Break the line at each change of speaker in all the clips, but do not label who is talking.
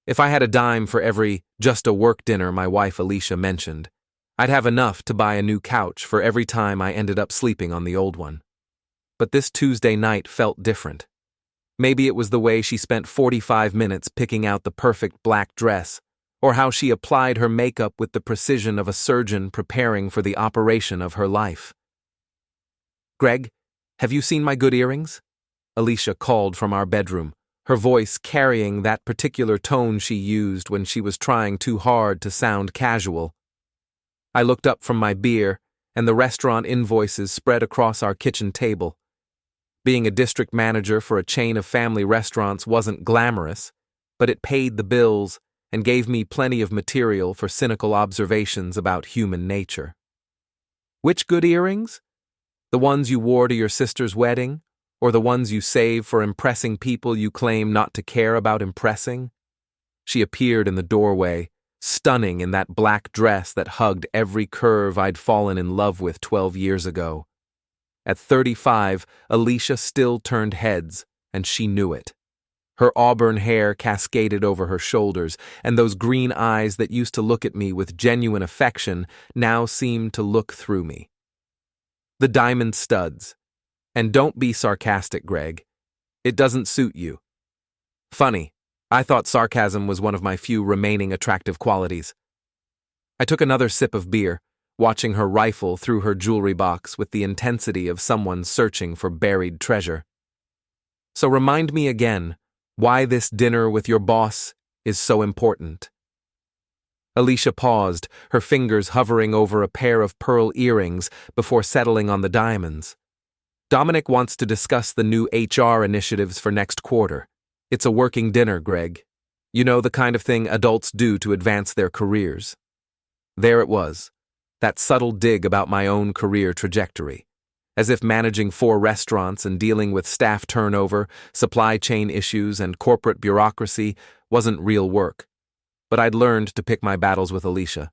If I had a dime for every just a work dinner my wife Alicia mentioned, I'd have enough to buy a new couch for every time I ended up sleeping on the old one. But this Tuesday night felt different. Maybe it was the way she spent 45 minutes picking out the perfect black dress, or how she applied her makeup with the precision of a surgeon preparing for the operation of her life. "Greg, have you seen my good earrings?" Alicia called from our bedroom, her voice carrying that particular tone she used when she was trying too hard to sound casual. I looked up from my beer, and the restaurant invoices spread across our kitchen table. Being a district manager for a chain of family restaurants wasn't glamorous, but it paid the bills and gave me plenty of material for cynical observations about human nature. "Which good earrings? The ones you wore to your sister's wedding, or the ones you save for impressing people you claim not to care about impressing?" She appeared in the doorway, stunning in that black dress that hugged every curve I'd fallen in love with 12 years ago. At 35, Alicia still turned heads, and she knew it. Her auburn hair cascaded over her shoulders, and those green eyes that used to look at me with genuine affection now seemed to look through me. The diamond studs. And don't be sarcastic, Greg. It doesn't suit you. Funny, I thought sarcasm was one of my few remaining attractive qualities. I took another sip of beer, watching her rifle through her jewelry box with the intensity of someone searching for buried treasure. "So remind me again why this dinner with your boss is so important." Alicia paused, her fingers hovering over a pair of pearl earrings before settling on the diamonds. "Dominic wants to discuss the new HR initiatives for next quarter. It's a working dinner, Greg. You know, the kind of thing adults do to advance their careers." There it was, that subtle dig about my own career trajectory. As if managing 4 restaurants and dealing with staff turnover, supply chain issues, and corporate bureaucracy wasn't real work. But I'd learned to pick my battles with Alicia,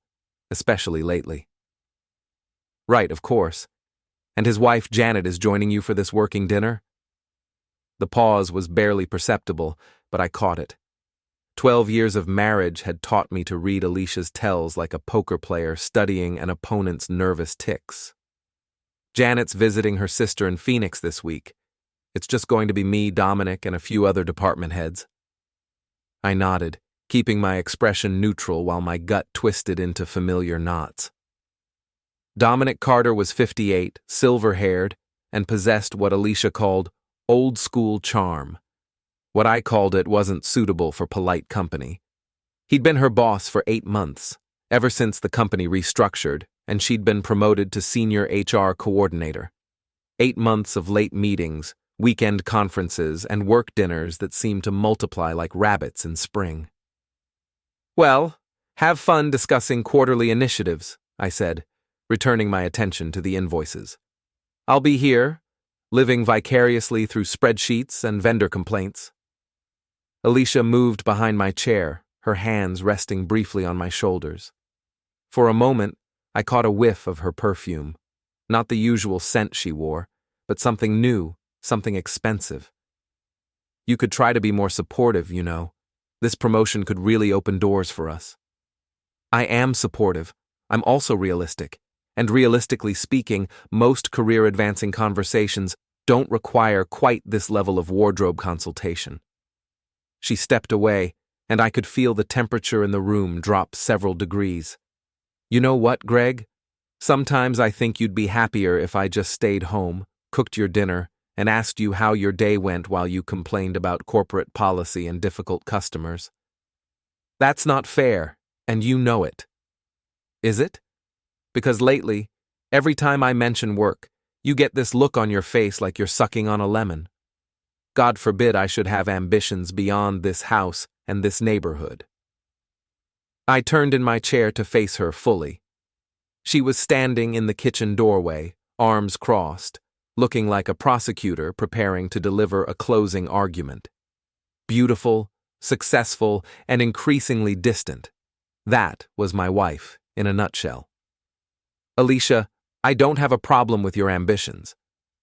especially lately. "Right, of course. And his wife Janet is joining you for this working dinner?" The pause was barely perceptible, but I caught it. 12 years of marriage had taught me to read Alicia's tells like a poker player studying an opponent's nervous tics. "Janet's visiting her sister in Phoenix this week. It's just going to be me, Dominic, and a few other department heads." I nodded, keeping my expression neutral while my gut twisted into familiar knots. Dominic Carter was 58, silver-haired, and possessed what Alicia called old-school charm. What I called it wasn't suitable for polite company. He'd been her boss for 8 months, ever since the company restructured, and she'd been promoted to senior HR coordinator. 8 months of late meetings, weekend conferences, and work dinners that seemed to multiply like rabbits in spring. "Well, have fun discussing quarterly initiatives," I said, returning my attention to the invoices. "I'll be here, living vicariously through spreadsheets and vendor complaints." Alicia moved behind my chair, her hands resting briefly on my shoulders. For a moment, I caught a whiff of her perfume. Not the usual scent she wore, but something new, something expensive. "You could try to be more supportive, you know. This promotion could really open doors for us." "I am supportive. I'm also realistic. And realistically speaking, most career-advancing conversations don't require quite this level of wardrobe consultation." She stepped away, and I could feel the temperature in the room drop several degrees. "You know what, Greg? Sometimes I think you'd be happier if I just stayed home, cooked your dinner, and asked you how your day went while you complained about corporate policy and difficult customers. That's not fair, and you know it." "Is it? Because lately, every time I mention work, you get this look on your face like you're sucking on a lemon. God forbid I should have ambitions beyond this house and this neighborhood." I turned in my chair to face her fully. She was standing in the kitchen doorway, arms crossed, looking like a prosecutor preparing to deliver a closing argument. Beautiful, successful, and increasingly distant. That was my wife, in a nutshell. "Alicia, I don't have a problem with your ambitions.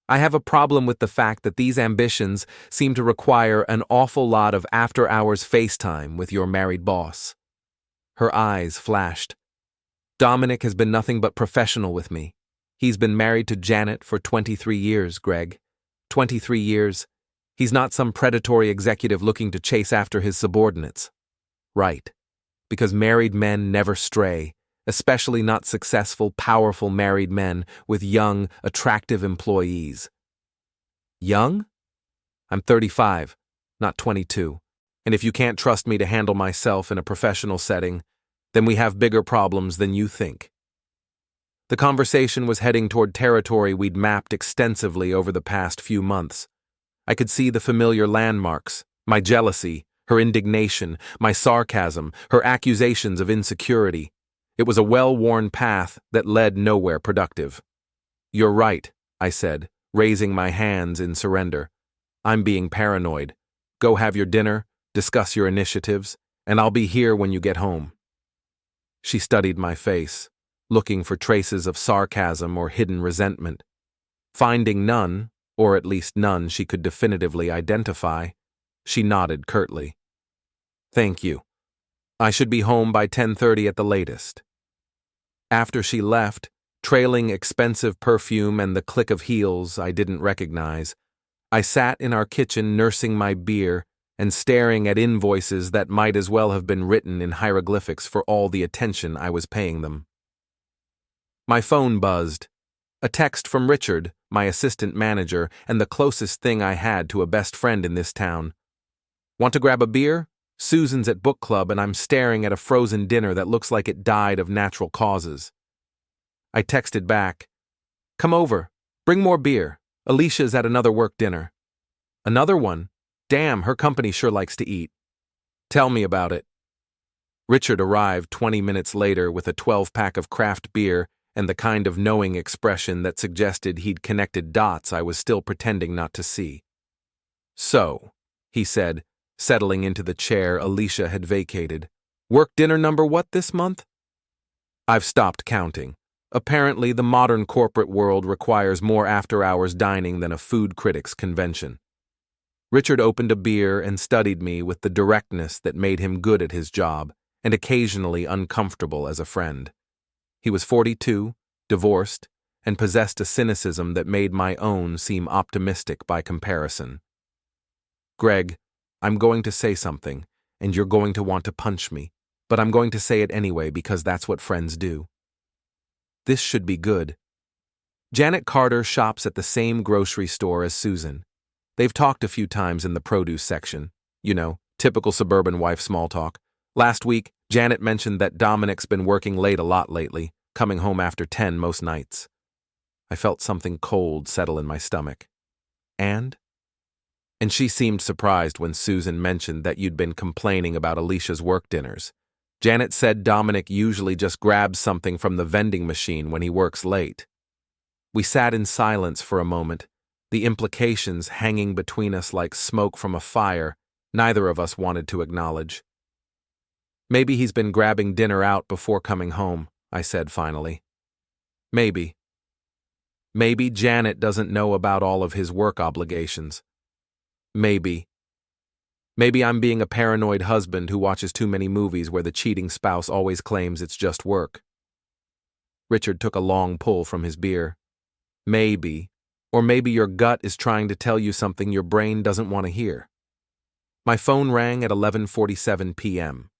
I have a problem with the fact that these ambitions seem to require an awful lot of after-hours FaceTime with your married boss. Her eyes flashed. Dominic has been nothing but professional with me. He's been married to Janet for 23 years, Greg. 23 years. He's not some predatory executive looking to chase after his subordinates. Right. Because married men never stray, especially not successful, powerful married men with young, attractive employees. Young? I'm 35, not 22. And if you can't trust me to handle myself in a professional setting, then we have bigger problems than you think. The conversation was heading toward territory we'd mapped extensively over the past few months. I could see the familiar landmarks, my jealousy, her indignation, my sarcasm, her accusations of insecurity. It was a well-worn path that led nowhere productive. You're right, I said, raising my hands in surrender. I'm being paranoid. Go have your dinner, discuss your initiatives, and I'll be here when you get home. She studied my face, looking for traces of sarcasm or hidden resentment. Finding none, or at least none she could definitively identify, she nodded curtly. Thank you. I should be home by 10:30 at the latest. After she left, trailing expensive perfume and the click of heels I didn't recognize, I sat in our kitchen nursing my beer and staring at invoices that might as well have been written in hieroglyphics for all the attention I was paying them. My phone buzzed. A text from Richard, my assistant manager, and the closest thing I had to a best friend in this town. Want to grab a beer? Susan's at book club and I'm staring at a frozen dinner that looks like it died of natural causes. I texted back, come over, bring more beer. Alicia's at another work dinner. Another one? Damn, her company sure likes to eat. Tell me about it. Richard arrived 20 minutes later with a 12-pack of craft beer and the kind of knowing expression that suggested he'd connected dots I was still pretending not to see. So, he said, settling into the chair Alicia had vacated. Work dinner number what this month? I've stopped counting. Apparently, the modern corporate world requires more after-hours dining than a food critics convention. Richard opened a beer and studied me with the directness that made him good at his job and occasionally uncomfortable as a friend. He was 42, divorced, and possessed a cynicism that made my own seem optimistic by comparison. Greg, I'm going to say something, and you're going to want to punch me, but I'm going to say it anyway because that's what friends do. This should be good. Janet Carter shops at the same grocery store as Susan. They've talked a few times in the produce section. You know, typical suburban wife small talk. Last week, Janet mentioned that Dominic's been working late a lot lately, coming home after 10 most nights. I felt something cold settle in my stomach. And she seemed surprised when Susan mentioned that you'd been complaining about Alicia's work dinners. Janet said Dominic usually just grabs something from the vending machine when he works late. We sat in silence for a moment, the implications hanging between us like smoke from a fire neither of us wanted to acknowledge. Maybe he's been grabbing dinner out before coming home, I said finally. Maybe. Maybe Janet doesn't know about all of his work obligations. Maybe. Maybe I'm being a paranoid husband who watches too many movies where the cheating spouse always claims it's just work. Richard took a long pull from his beer. Maybe. Or maybe your gut is trying to tell you something your brain doesn't want to hear. My phone rang at 11:47 p.m.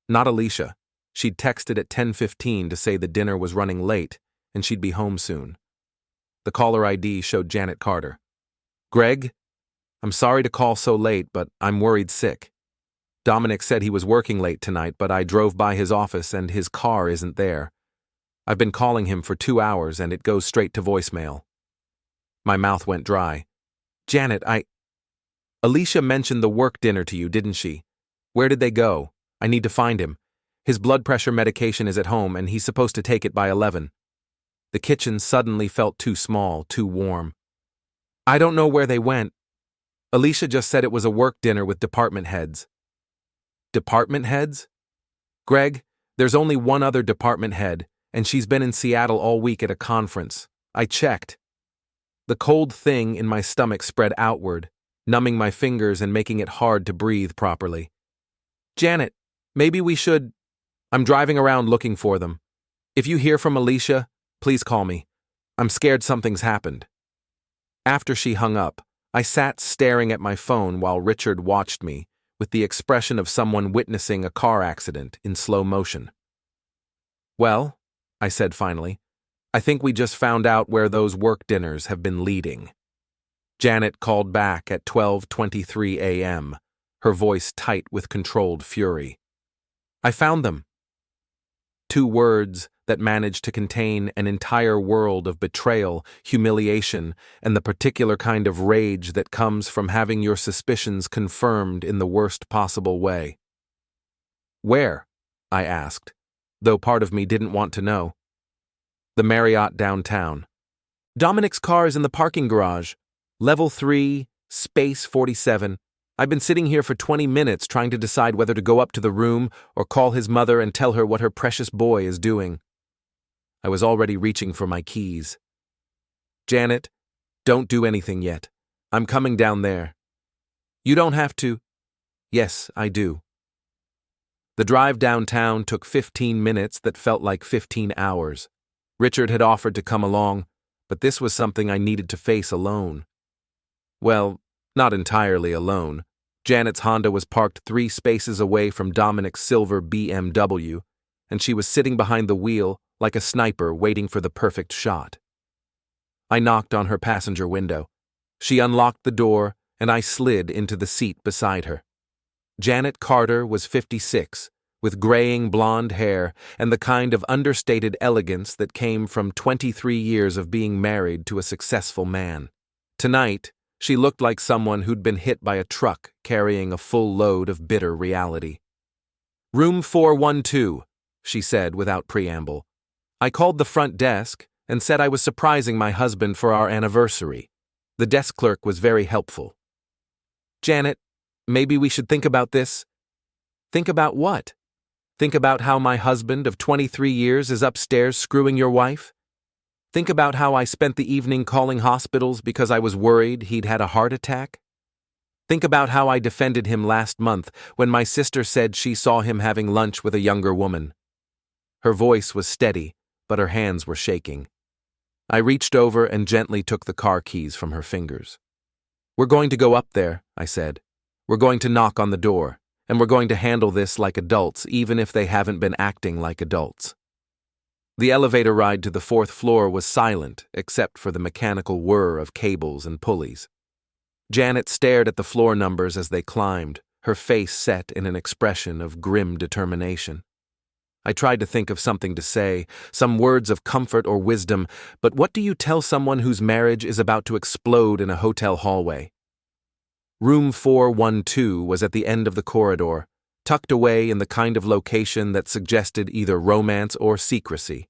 Not Alicia. She'd texted at 10:15 to say the dinner was running late and she'd be home soon. The caller ID showed Janet Carter. Greg? I'm sorry to call so late, but I'm worried sick. Dominic said he was working late tonight, but I drove by his office and his car isn't there. I've been calling him for 2 hours and it goes straight to voicemail. My mouth went dry. Janet, Alicia mentioned the work dinner to you, didn't she? Where did they go? I need to find him. His blood pressure medication is at home and he's supposed to take it by 11. The kitchen suddenly felt too small, too warm. I don't know where they went. Alicia just said it was a work dinner with department heads. Department heads? Greg, there's only one other department head, and she's been in Seattle all week at a conference. I checked. The cold thing in my stomach spread outward, numbing my fingers and making it hard to breathe properly. Janet, maybe we should… I'm driving around looking for them. If you hear from Alicia, please call me. I'm scared something's happened. After she hung up, I sat staring at my phone while Richard watched me, with the expression of someone witnessing a car accident in slow motion. Well, I said finally, I think we just found out where those work dinners have been leading. Janet called back at 12:23 a.m., her voice tight with controlled fury. I found them. 2 words that managed to contain an entire world of betrayal, humiliation, and the particular kind of rage that comes from having your suspicions confirmed in the worst possible way. Where? I asked, though part of me didn't want to know. The Marriott downtown. Dominic's car is in the parking garage. Level 3, space 47. I've been sitting here for 20 minutes trying to decide whether to go up to the room or call his mother and tell her what her precious boy is doing. I was already reaching for my keys. Janet, don't do anything yet. I'm coming down there. You don't have to. Yes, I do. The drive downtown took 15 minutes that felt like 15 hours. Richard had offered to come along, but this was something I needed to face alone. Well, not entirely alone. Janet's Honda was parked 3 spaces away from Dominic's silver BMW, and she was sitting behind the wheel like a sniper waiting for the perfect shot. I knocked on her passenger window. She unlocked the door, and I slid into the seat beside her. Janet Carter was 56, with graying blonde hair and the kind of understated elegance that came from 23 years of being married to a successful man. Tonight, she looked like someone who'd been hit by a truck carrying a full load of bitter reality. Room 412, she said without preamble. I called the front desk and said I was surprising my husband for our anniversary. The desk clerk was very helpful. Janet, maybe we should think about this. Think about what? Think about how my husband of 23 years is upstairs screwing your wife? Think about how I spent the evening calling hospitals because I was worried he'd had a heart attack? Think about how I defended him last month when my sister said she saw him having lunch with a younger woman. Her voice was steady, but her hands were shaking. I reached over and gently took the car keys from her fingers. We're going to go up there, I said. We're going to knock on the door, and we're going to handle this like adults, even if they haven't been acting like adults. The elevator ride to the 4th floor was silent, except for the mechanical whir of cables and pulleys. Janet stared at the floor numbers as they climbed, her face set in an expression of grim determination. I tried to think of something to say, some words of comfort or wisdom, but what do you tell someone whose marriage is about to explode in a hotel hallway? Room 412 was at the end of the corridor, tucked away in the kind of location that suggested either romance or secrecy.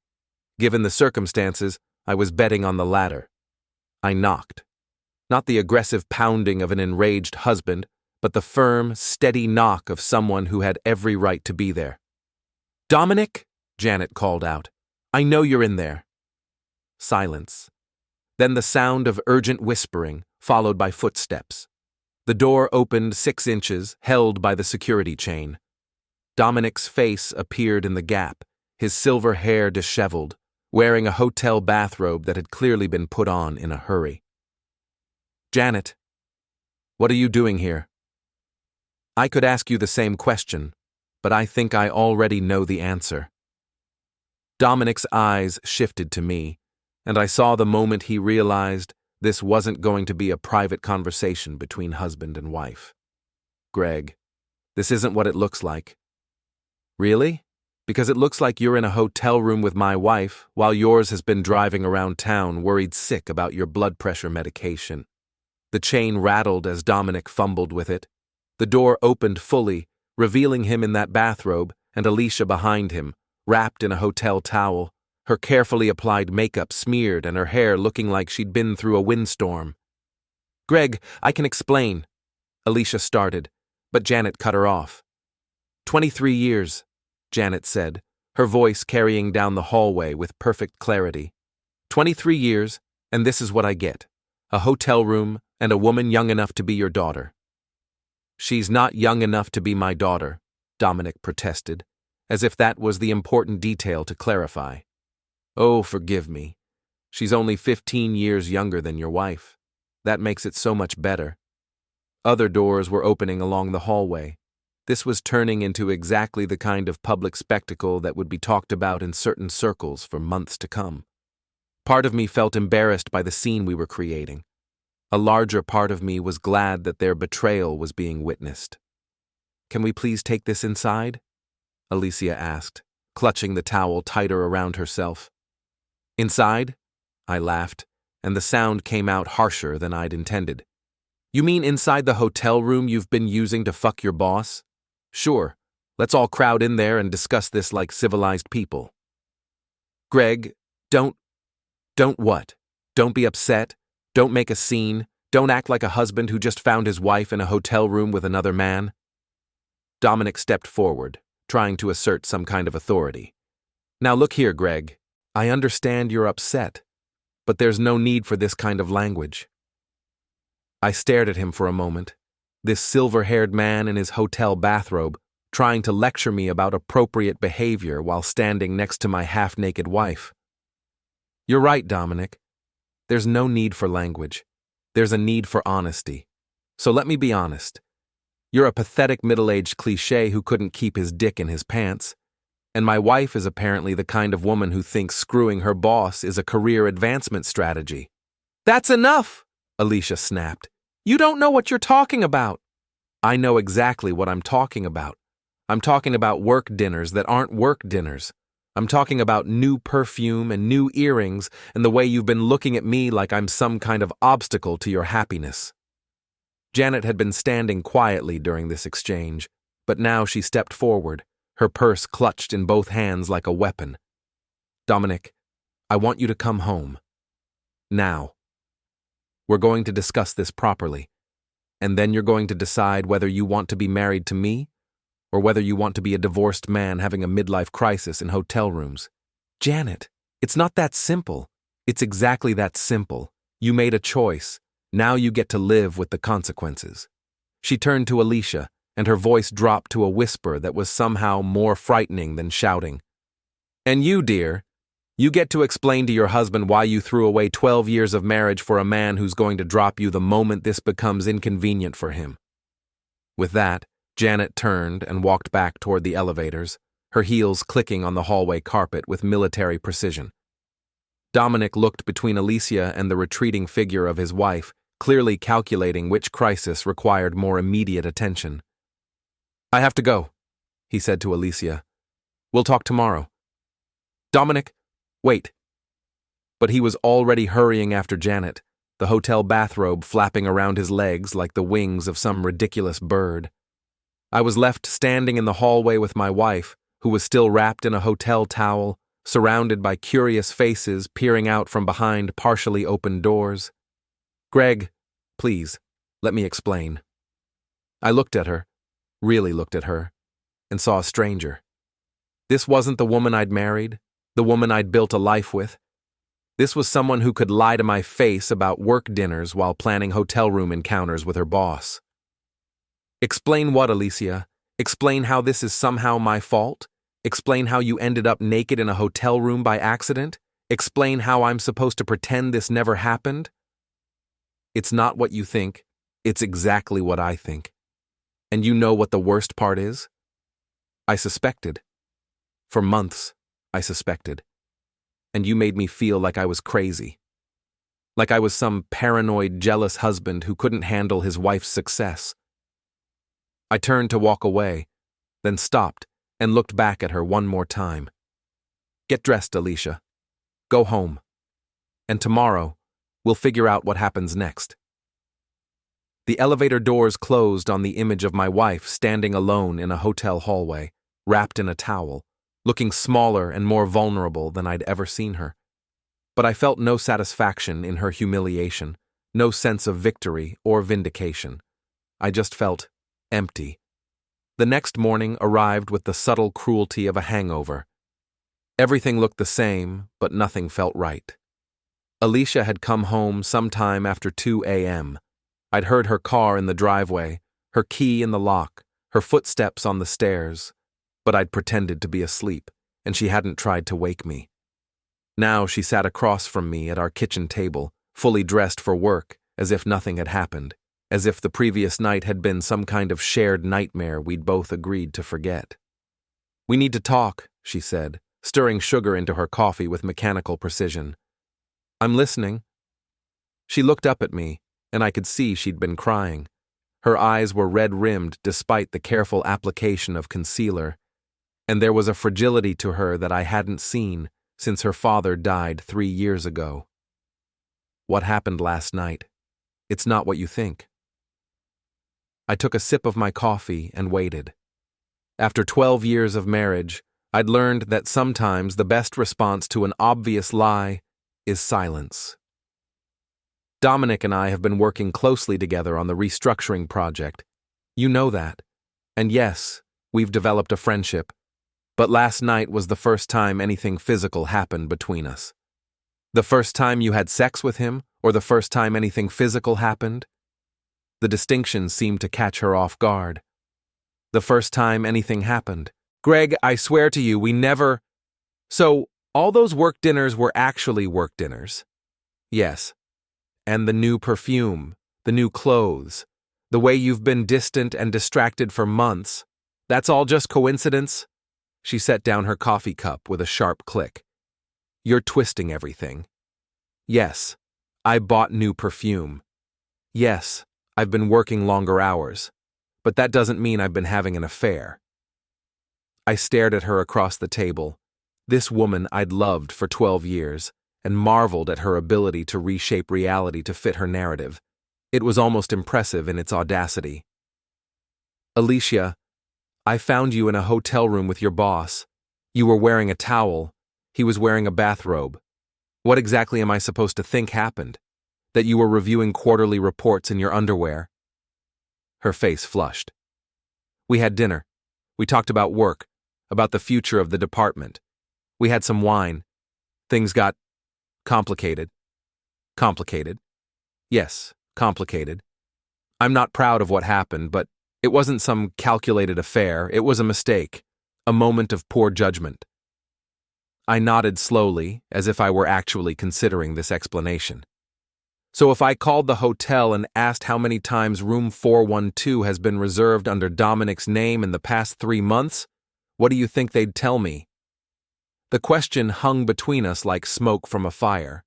Given the circumstances, I was betting on the latter. I knocked. Not the aggressive pounding of an enraged husband, but the firm, steady knock of someone who had every right to be there. Dominic, Janet called out. I know you're in there. Silence. Then the sound of urgent whispering, followed by footsteps. The door opened 6 inches, held by the security chain. Dominic's face appeared in the gap, his silver hair disheveled, wearing a hotel bathrobe that had clearly been put on in a hurry. Janet, what are you doing here? I could ask you the same question, but I think I already know the answer. Dominic's eyes shifted to me, and I saw the moment he realized this wasn't going to be a private conversation between husband and wife. Greg, this isn't what it looks like. Really? Because it looks like you're in a hotel room with my wife while yours has been driving around town worried sick about your blood pressure medication. The chain rattled as Dominic fumbled with it. The door opened fully, revealing him in that bathrobe and Alicia behind him, wrapped in a hotel towel, her carefully applied makeup smeared and her hair looking like she'd been through a windstorm. Greg, I can explain, Alicia started, but Janet cut her off. 23 years, Janet said, her voice carrying down the hallway with perfect clarity. 23 years, and this is what I get. a hotel room, and a woman young enough to be your daughter." "She's not young enough to be my daughter," Dominic protested, as if that was the important detail to clarify. "Oh, forgive me. She's only 15 years younger than your wife. That makes it so much better." Other doors were opening along the hallway. This was turning into exactly the kind of public spectacle that would be talked about in certain circles for months to come. Part of me felt embarrassed by the scene we were creating. A larger part of me was glad that their betrayal was being witnessed. "Can we please take this inside?" Alicia asked, clutching the towel tighter around herself. "Inside?" I laughed, and the sound came out harsher than I'd intended. "You mean inside the hotel room you've been using to fuck your boss? Sure, let's all crowd in there and discuss this like civilized people." "Greg, don't what? Don't be upset. Don't make a scene. Don't act like a husband who just found his wife in a hotel room with another man." Dominic stepped forward, trying to assert some kind of authority. "Now look here, Greg. I understand you're upset, but there's no need for this kind of language." I stared at him for a moment, this silver-haired man in his hotel bathrobe, trying to lecture me about appropriate behavior while standing next to my half-naked wife. "You're right, Dominic. There's no need for language. There's a need for honesty. So let me be honest. You're a pathetic middle-aged cliché who couldn't keep his dick in his pants, and my wife is apparently the kind of woman who thinks screwing her boss is a career advancement strategy." "That's enough!" Alicia snapped. "You don't know what you're talking about." "I know exactly what I'm talking about. I'm talking about work dinners that aren't work dinners. I'm talking about new perfume and new earrings and the way you've been looking at me like I'm some kind of obstacle to your happiness." Janet had been standing quietly during this exchange, but now she stepped forward, her purse clutched in both hands like a weapon. "Dominic, I want you to come home. Now. We're going to discuss this properly, and then you're going to decide whether you want to be married to me or whether you want to be a divorced man having a midlife crisis in hotel rooms." "Janet, it's not that simple." "It's exactly that simple. You made a choice. Now you get to live with the consequences." She turned to Alicia, and her voice dropped to a whisper that was somehow more frightening than shouting. "And you, dear, you get to explain to your husband why you threw away 12 years of marriage for a man who's going to drop you the moment this becomes inconvenient for him." With that, Janet turned and walked back toward the elevators, her heels clicking on the hallway carpet with military precision. Dominic looked between Alicia and the retreating figure of his wife, clearly calculating which crisis required more immediate attention. "I have to go," he said to Alicia. "We'll talk tomorrow." "Dominic, wait." But he was already hurrying after Janet, the hotel bathrobe flapping around his legs like the wings of some ridiculous bird. I was left standing in the hallway with my wife, who was still wrapped in a hotel towel, surrounded by curious faces peering out from behind partially open doors. "Greg, please, let me explain." I looked at her, really looked at her, and saw a stranger. This wasn't the woman I'd married, the woman I'd built a life with. This was someone who could lie to my face about work dinners while planning hotel room encounters with her boss. "Explain what, Alicia? Explain how this is somehow my fault? Explain how you ended up naked in a hotel room by accident? Explain how I'm supposed to pretend this never happened?" "It's not what you think. It's exactly what I think. And you know what the worst part is? I suspected. For months, I suspected. And you made me feel like I was crazy. Like I was some paranoid, jealous husband who couldn't handle his wife's success." I turned to walk away, then stopped and looked back at her one more time. "Get dressed, Alicia. Go home. And tomorrow, we'll figure out what happens next." The elevator doors closed on the image of my wife standing alone in a hotel hallway, wrapped in a towel, looking smaller and more vulnerable than I'd ever seen her. But I felt no satisfaction in her humiliation, no sense of victory or vindication. I just felt empty. The next morning arrived with the subtle cruelty of a hangover. Everything looked the same, but nothing felt right. Alicia had come home sometime after 2 a.m. I'd heard her car in the driveway, her key in the lock, her footsteps on the stairs, but I'd pretended to be asleep, and she hadn't tried to wake me. Now she sat across from me at our kitchen table, fully dressed for work, as if nothing had happened, as if the previous night had been some kind of shared nightmare we'd both agreed to forget. "We need to talk," she said, stirring sugar into her coffee with mechanical precision. "I'm listening." She looked up at me, and I could see she'd been crying. Her eyes were red-rimmed despite the careful application of concealer, and there was a fragility to her that I hadn't seen since her father died 3 years ago. "What happened last night? It's not what you think." I took a sip of my coffee and waited. After 12 years of marriage, I'd learned that sometimes the best response to an obvious lie is silence. Dominic and I have been working closely together on the restructuring project. You know that. And yes, we've developed a friendship. But last night was the first time anything physical happened between us. The first time you had sex with him, or the first time anything physical happened? The distinction seemed to catch her off guard. The first time anything happened. "Greg, I swear to you, we never—" "So, all those work dinners were actually work dinners?" "Yes. And the new perfume, the new clothes, the way you've been distant and distracted for months, that's all just coincidence?" She set down her coffee cup with a sharp click. "You're twisting everything. Yes, I bought new perfume. Yes, I've been working longer hours, but that doesn't mean I've been having an affair." I stared at her across the table, this woman I'd loved for 12 years, and marveled at her ability to reshape reality to fit her narrative. It was almost impressive in its audacity. "Alicia, I found you in a hotel room with your boss. You were wearing a towel. He was wearing a bathrobe. What exactly am I supposed to think happened? That you were reviewing quarterly reports in your underwear?" Her face flushed. "We had dinner. We talked about work, about the future of the department. We had some wine. Things got complicated." "Complicated?" "Yes, complicated. I'm not proud of what happened, but it wasn't some calculated affair. It was a mistake, a moment of poor judgment." I nodded slowly, as if I were actually considering this explanation. "So if I called the hotel and asked how many times room 412 has been reserved under Dominic's name in the past 3 months, what do you think they'd tell me?" The question hung between us like smoke from a fire.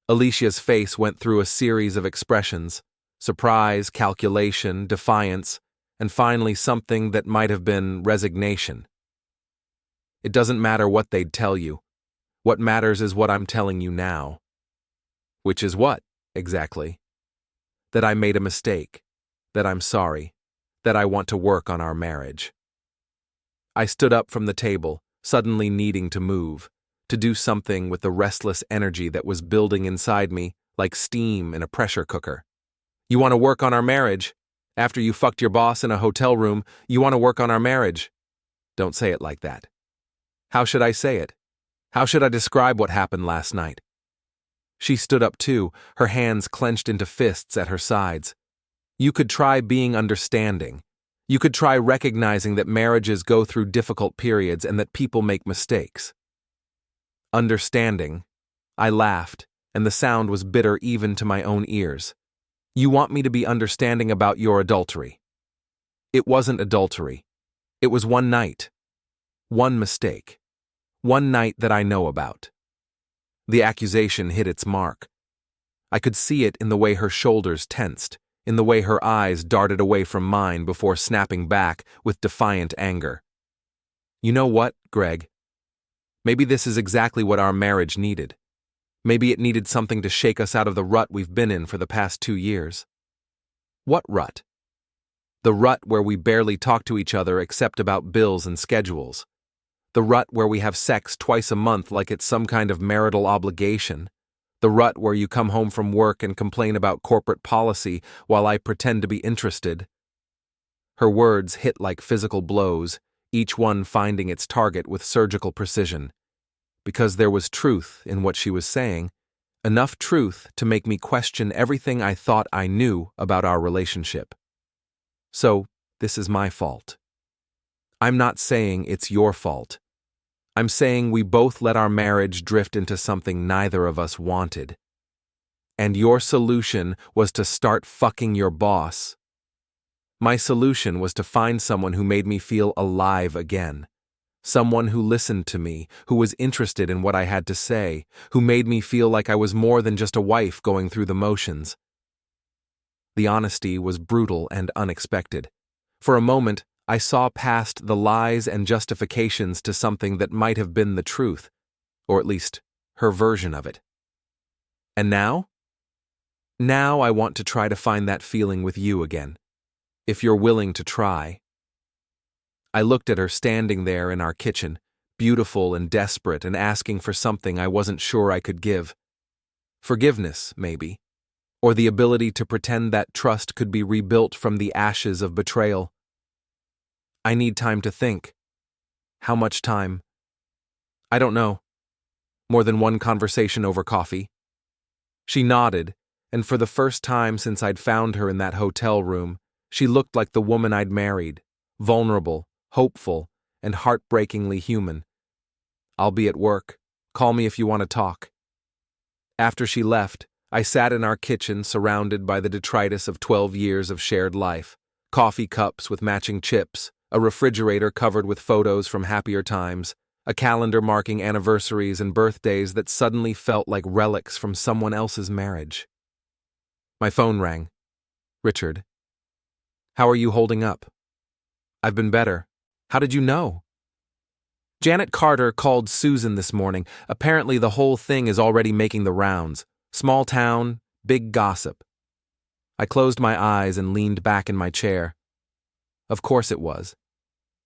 Alicia's face went through a series of expressions: surprise, calculation, defiance, and finally something that might have been resignation. "It doesn't matter what they'd tell you. What matters is what I'm telling you now." "Which is what, exactly?" "That I made a mistake. That I'm sorry. That I want to work on our marriage." I stood up from the table, suddenly needing to move, to do something with the restless energy that was building inside me like steam in a pressure cooker. "You want to work on our marriage? After you fucked your boss in a hotel room, you want to work on our marriage?" "Don't say it like that." "How should I say it? How should I describe what happened last night?" She stood up too, her hands clenched into fists at her sides. "You could try being understanding. You could try recognizing that marriages go through difficult periods and that people make mistakes." "Understanding?" I laughed, and the sound was bitter even to my own ears. "You want me to be understanding about your adultery?" "It wasn't adultery. It was one night. One mistake. One night that I know about." The accusation hit its mark. I could see it in the way her shoulders tensed, in the way her eyes darted away from mine before snapping back with defiant anger. "You know what, Greg? Maybe this is exactly what our marriage needed. Maybe it needed something to shake us out of the rut we've been in for the past 2 years." "What rut?" "The rut where we barely talk to each other except about bills and schedules. The rut where we have sex twice a month like it's some kind of marital obligation. The rut where you come home from work and complain about corporate policy while I pretend to be interested." Her words hit like physical blows, each one finding its target with surgical precision. Because there was truth in what she was saying, Enough truth to make me question everything I thought I knew about our relationship. So, this is my fault. I'm not saying it's your fault. I'm saying we both let our marriage drift into something neither of us wanted. And your solution was to start fucking your boss. My solution was to find someone who made me feel alive again. Someone who listened to me, who was interested in what I had to say, who made me feel like I was more than just a wife going through the motions. The honesty was brutal and unexpected. For a moment, I saw past the lies and justifications to something that might have been the truth, or at least her version of it. And now? Now I want to try to find that feeling with you again, if you're willing to try. I looked at her standing there in our kitchen, beautiful and desperate and asking for something I wasn't sure I could give. Forgiveness, maybe, or the ability to pretend that trust could be rebuilt from the ashes of betrayal. I need time to think. How much time? I don't know. More than one conversation over coffee? She nodded, and for the first time since I'd found her in that hotel room, she looked like the woman I'd married, vulnerable, hopeful, and heartbreakingly human. I'll be at work. Call me if you want to talk. After she left, I sat in our kitchen surrounded by the detritus of 12 years of shared life, coffee cups with matching chips, a refrigerator covered with photos from happier times, a calendar marking anniversaries and birthdays that suddenly felt like relics from someone else's marriage. My phone rang. Richard. How are you holding up? I've been better. How did you know? Janet Carter called Susan this morning. Apparently the whole thing is already making the rounds. Small town, big gossip. I closed my eyes and leaned back in my chair. Of course it was.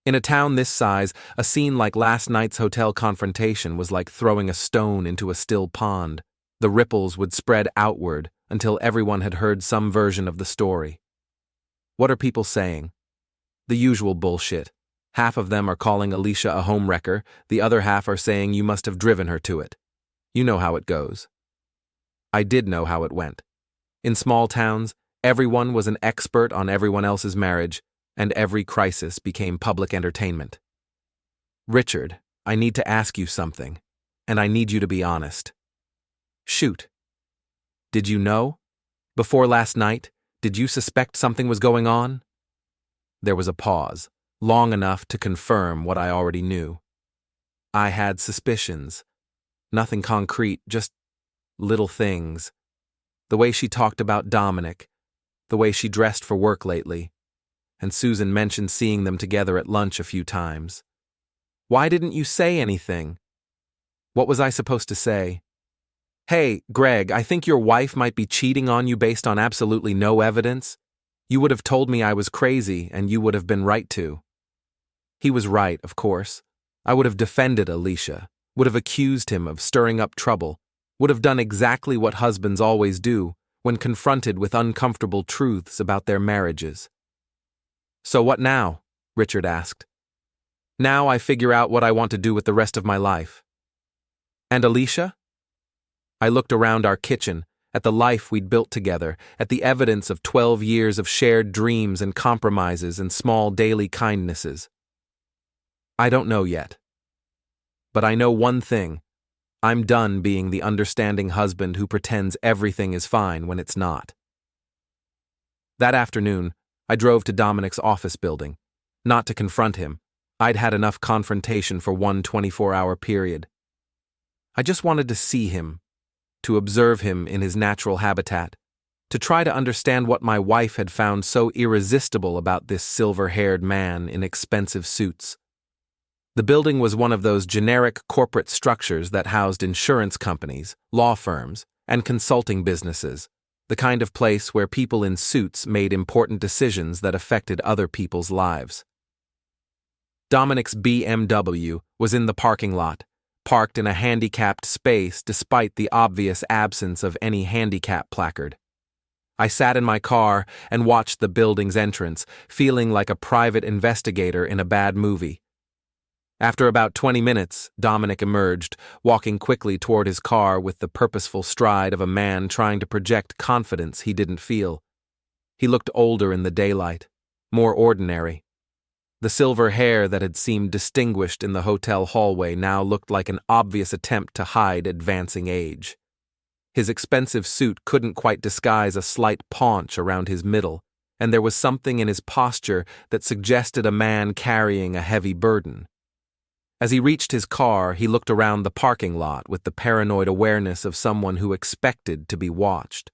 In a town this size, a scene like last night's hotel confrontation was like throwing a stone into a still pond. The ripples would spread outward until everyone had heard some version of the story. What are people saying? The usual bullshit. Half of them are calling Alicia a homewrecker, the other half are saying you must have driven her to it. You know how it goes. I did know how it went. In small towns, everyone was an expert on everyone else's marriage, and every crisis became public entertainment. Richard, I need to ask you something, and I need you to be honest. Shoot. Did you know? Before last night, did you suspect something was going on? There was a pause, long enough to confirm what I already knew. I had suspicions. Nothing concrete, just little things. The way she talked about Dominic, the way she dressed for work lately, and Susan mentioned seeing them together at lunch a few times. Why didn't you say anything? What was I supposed to say? Hey, Greg, I think your wife might be cheating on you based on absolutely no evidence. You would have told me I was crazy, and you would have been right to. He was right, of course. I would have defended Alicia, would have accused him of stirring up trouble, would have done exactly what husbands always do when confronted with uncomfortable truths about their marriages. So what now? Richard asked. Now I figure out what I want to do with the rest of my life. And Alicia? I looked around our kitchen, at the life we'd built together, at the evidence of 12 years of shared dreams and compromises and small daily kindnesses. I don't know yet. But I know one thing. I'm done being the understanding husband who pretends everything is fine when it's not. That afternoon, I drove to Dominic's office building, not to confront him. I'd had enough confrontation for one 24-hour period. I just wanted to see him, to observe him in his natural habitat, to try to understand what my wife had found so irresistible about this silver-haired man in expensive suits. The building was one of those generic corporate structures that housed insurance companies, law firms, and consulting businesses, the kind of place where people in suits made important decisions that affected other people's lives. Dominic's BMW was in the parking lot, parked in a handicapped space despite the obvious absence of any handicap placard. I sat in my car and watched the building's entrance, feeling like a private investigator in a bad movie. After about 20 minutes, Dominic emerged, walking quickly toward his car with the purposeful stride of a man trying to project confidence he didn't feel. He looked older in the daylight, more ordinary. The silver hair that had seemed distinguished in the hotel hallway now looked like an obvious attempt to hide advancing age. His expensive suit couldn't quite disguise a slight paunch around his middle, and there was something in his posture that suggested a man carrying a heavy burden. As he reached his car, he looked around the parking lot with the paranoid awareness of someone who expected to be watched.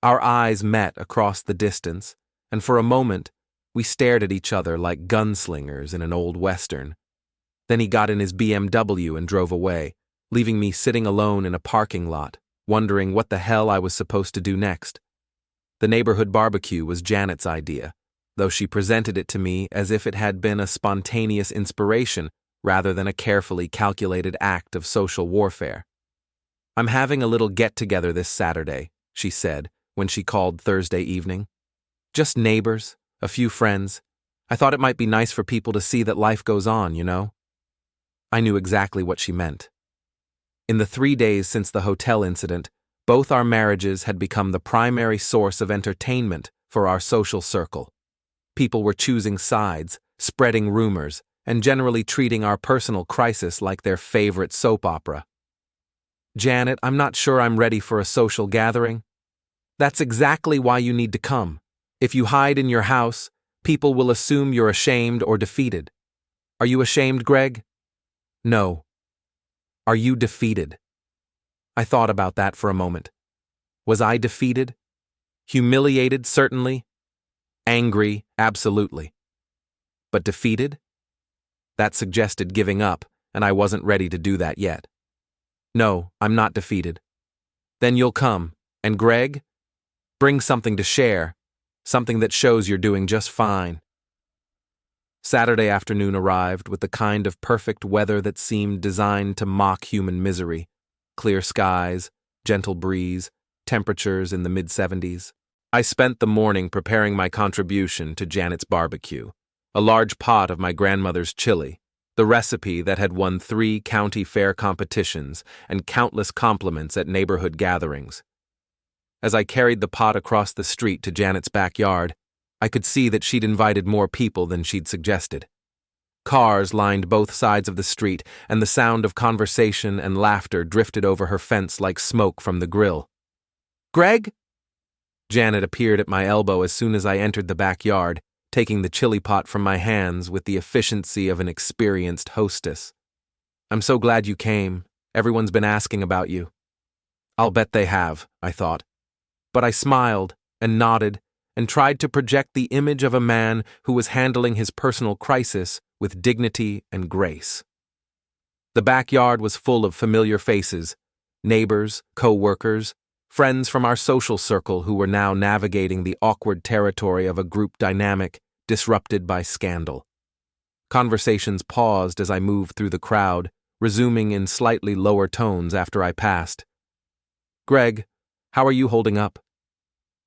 Our eyes met across the distance, and for a moment, we stared at each other like gunslingers in an old western. Then he got in his BMW and drove away, leaving me sitting alone in a parking lot, wondering what the hell I was supposed to do next. The neighborhood barbecue was Janet's idea, though she presented it to me as if it had been a spontaneous inspiration rather than a carefully calculated act of social warfare. "I'm having a little get-together this Saturday," she said when she called Thursday evening. "Just neighbors, a few friends. I thought it might be nice for people to see that life goes on, you know?" I knew exactly what she meant. In the 3 days since the hotel incident, both our marriages had become the primary source of entertainment for our social circle. People were choosing sides, spreading rumors, and generally treating our personal crisis like their favorite soap opera. "Janet, I'm not sure I'm ready for a social gathering." "That's exactly why you need to come. If you hide in your house, people will assume you're ashamed or defeated. Are you ashamed, Greg?" "No." "Are you defeated?" I thought about that for a moment. Was I defeated? Humiliated, certainly. Angry, absolutely. But defeated? That suggested giving up, and I wasn't ready to do that yet. "No, I'm not defeated." "Then you'll come. And Greg? Bring something to share, something that shows you're doing just fine." Saturday afternoon arrived with the kind of perfect weather that seemed designed to mock human misery. Clear skies, gentle breeze, temperatures in the mid-70s. I spent the morning preparing my contribution to Janet's barbecue, a large pot of my grandmother's chili, the recipe that had won 3 county fair competitions and countless compliments at neighborhood gatherings. As I carried the pot across the street to Janet's backyard, I could see that she'd invited more people than she'd suggested. Cars lined both sides of the street, and the sound of conversation and laughter drifted over her fence like smoke from the grill. "Greg?" Janet appeared at my elbow as soon as I entered the backyard, taking the chili pot from my hands with the efficiency of an experienced hostess. "I'm so glad you came. Everyone's been asking about you." I'll bet they have, I thought. But I smiled and nodded and tried to project the image of a man who was handling his personal crisis with dignity and grace. The backyard was full of familiar faces, neighbors, co-workers, friends from our social circle who were now navigating the awkward territory of a group dynamic disrupted by scandal. Conversations paused as I moved through the crowd, resuming in slightly lower tones after I passed. "Greg, how are you holding up?"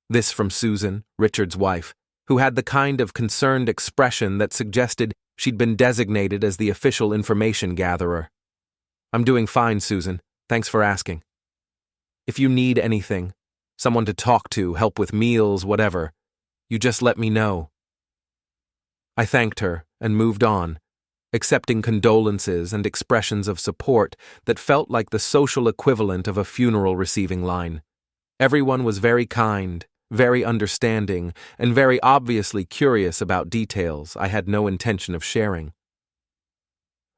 This from Susan, Richard's wife, who had the kind of concerned expression that suggested she'd been designated as the official information gatherer. "I'm doing fine, Susan. Thanks for asking. If you need anything, someone to talk to, help with meals, whatever, you just let me know." I thanked her and moved on, accepting condolences and expressions of support that felt like the social equivalent of a funeral receiving line. Everyone was very kind, very understanding, and very obviously curious about details I had no intention of sharing.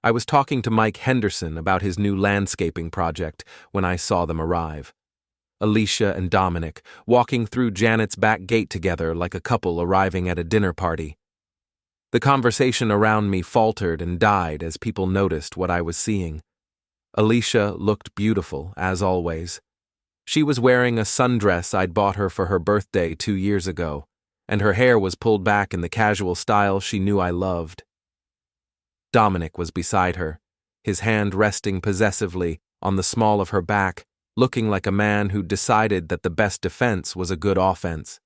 I was talking to Mike Henderson about his new landscaping project when I saw them arrive. Alicia and Dominic walking through Janet's back gate together like a couple arriving at a dinner party. The conversation around me faltered and died as people noticed what I was seeing. Alicia looked beautiful, as always. She was wearing a sundress I'd bought her for her birthday 2 years ago, and her hair was pulled back in the casual style she knew I loved. Dominic was beside her, his hand resting possessively on the small of her back, looking like a man who'd decided that the best defense was a good offense.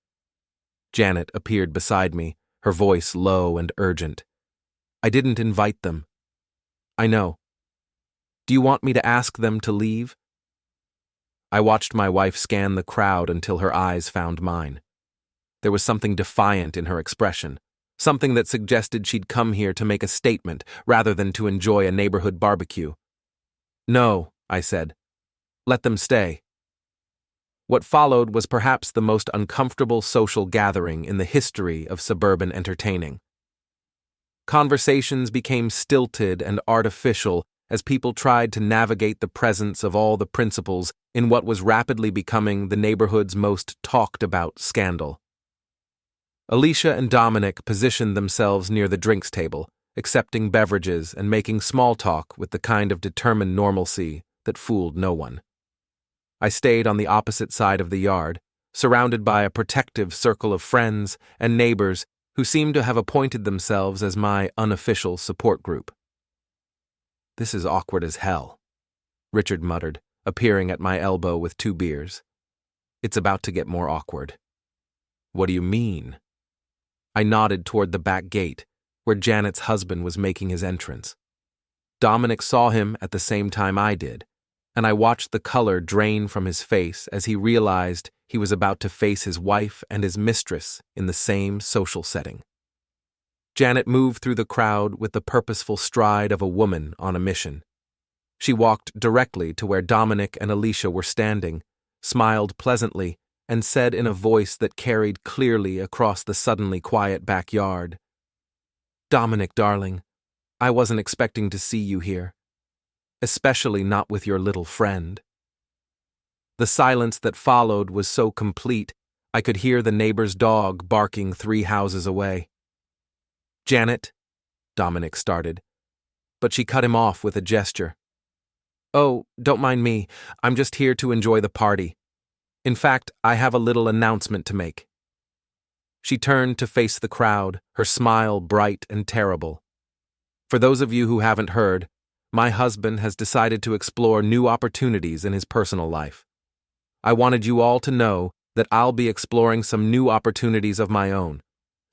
Janet appeared beside me, her voice low and urgent. "I didn't invite them." I know. Do you want me to ask them to leave? I watched my wife scan the crowd until her eyes found mine. There was something defiant in her expression, something that suggested she'd come here to make a statement rather than to enjoy a neighborhood barbecue. No, I said. Let them stay. What followed was perhaps the most uncomfortable social gathering in the history of suburban entertaining. Conversations became stilted and artificial as people tried to navigate the presence of all the principals in what was rapidly becoming the neighborhood's most talked-about scandal. Alicia and Dominic positioned themselves near the drinks table, accepting beverages and making small talk with the kind of determined normalcy that fooled no one. I stayed on the opposite side of the yard, surrounded by a protective circle of friends and neighbors who seemed to have appointed themselves as my unofficial support group. This is awkward as hell, Richard muttered, appearing at my elbow with 2 beers. It's about to get more awkward. What do you mean? I nodded toward the back gate, where Janet's husband was making his entrance. Dominic saw him at the same time I did, and I watched the color drain from his face as he realized he was about to face his wife and his mistress in the same social setting. Janet moved through the crowd with the purposeful stride of a woman on a mission. She walked directly to where Dominic and Alicia were standing, smiled pleasantly, and said in a voice that carried clearly across the suddenly quiet backyard, "Dominic, darling, I wasn't expecting to see you here. Especially not with your little friend." The silence that followed was so complete, I could hear the neighbor's dog barking 3 houses away. "Janet," Dominic started, but she cut him off with a gesture. "Oh, don't mind me. I'm just here to enjoy the party. In fact, I have a little announcement to make." She turned to face the crowd, her smile bright and terrible. "For those of you who haven't heard, my husband has decided to explore new opportunities in his personal life. I wanted you all to know that I'll be exploring some new opportunities of my own.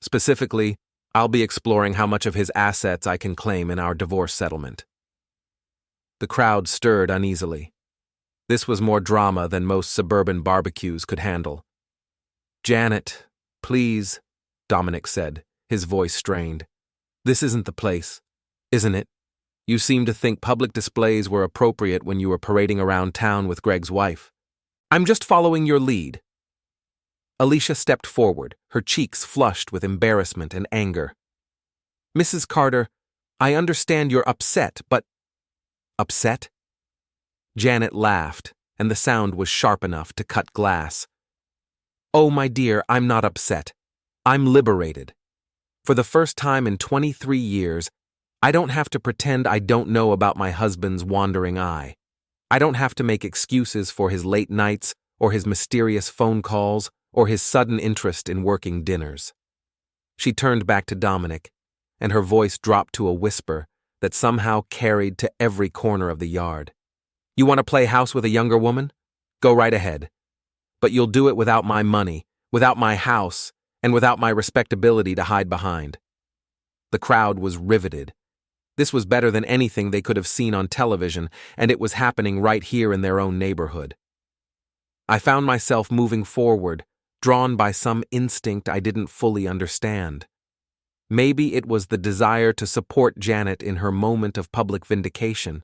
Specifically, I'll be exploring how much of his assets I can claim in our divorce settlement." The crowd stirred uneasily. This was more drama than most suburban barbecues could handle. "Janet, please," Dominic said, his voice strained. "This isn't the place, isn't it? You seem to think public displays were appropriate when you were parading around town with Greg's wife. I'm just following your lead." Alicia stepped forward, her cheeks flushed with embarrassment and anger. "Mrs. Carter, I understand you're upset, but—" "Upset?" Janet laughed, and the sound was sharp enough to cut glass. "Oh, my dear, I'm not upset. I'm liberated. For the first time in 23 years, I don't have to pretend I don't know about my husband's wandering eye. I don't have to make excuses for his late nights or his mysterious phone calls or his sudden interest in working dinners." She turned back to Dominic, and her voice dropped to a whisper that somehow carried to every corner of the yard. "You want to play house with a younger woman? Go right ahead. But you'll do it without my money, without my house, and without my respectability to hide behind." The crowd was riveted. This was better than anything they could have seen on television, and it was happening right here in their own neighborhood. I found myself moving forward, drawn by some instinct I didn't fully understand. Maybe it was the desire to support Janet in her moment of public vindication.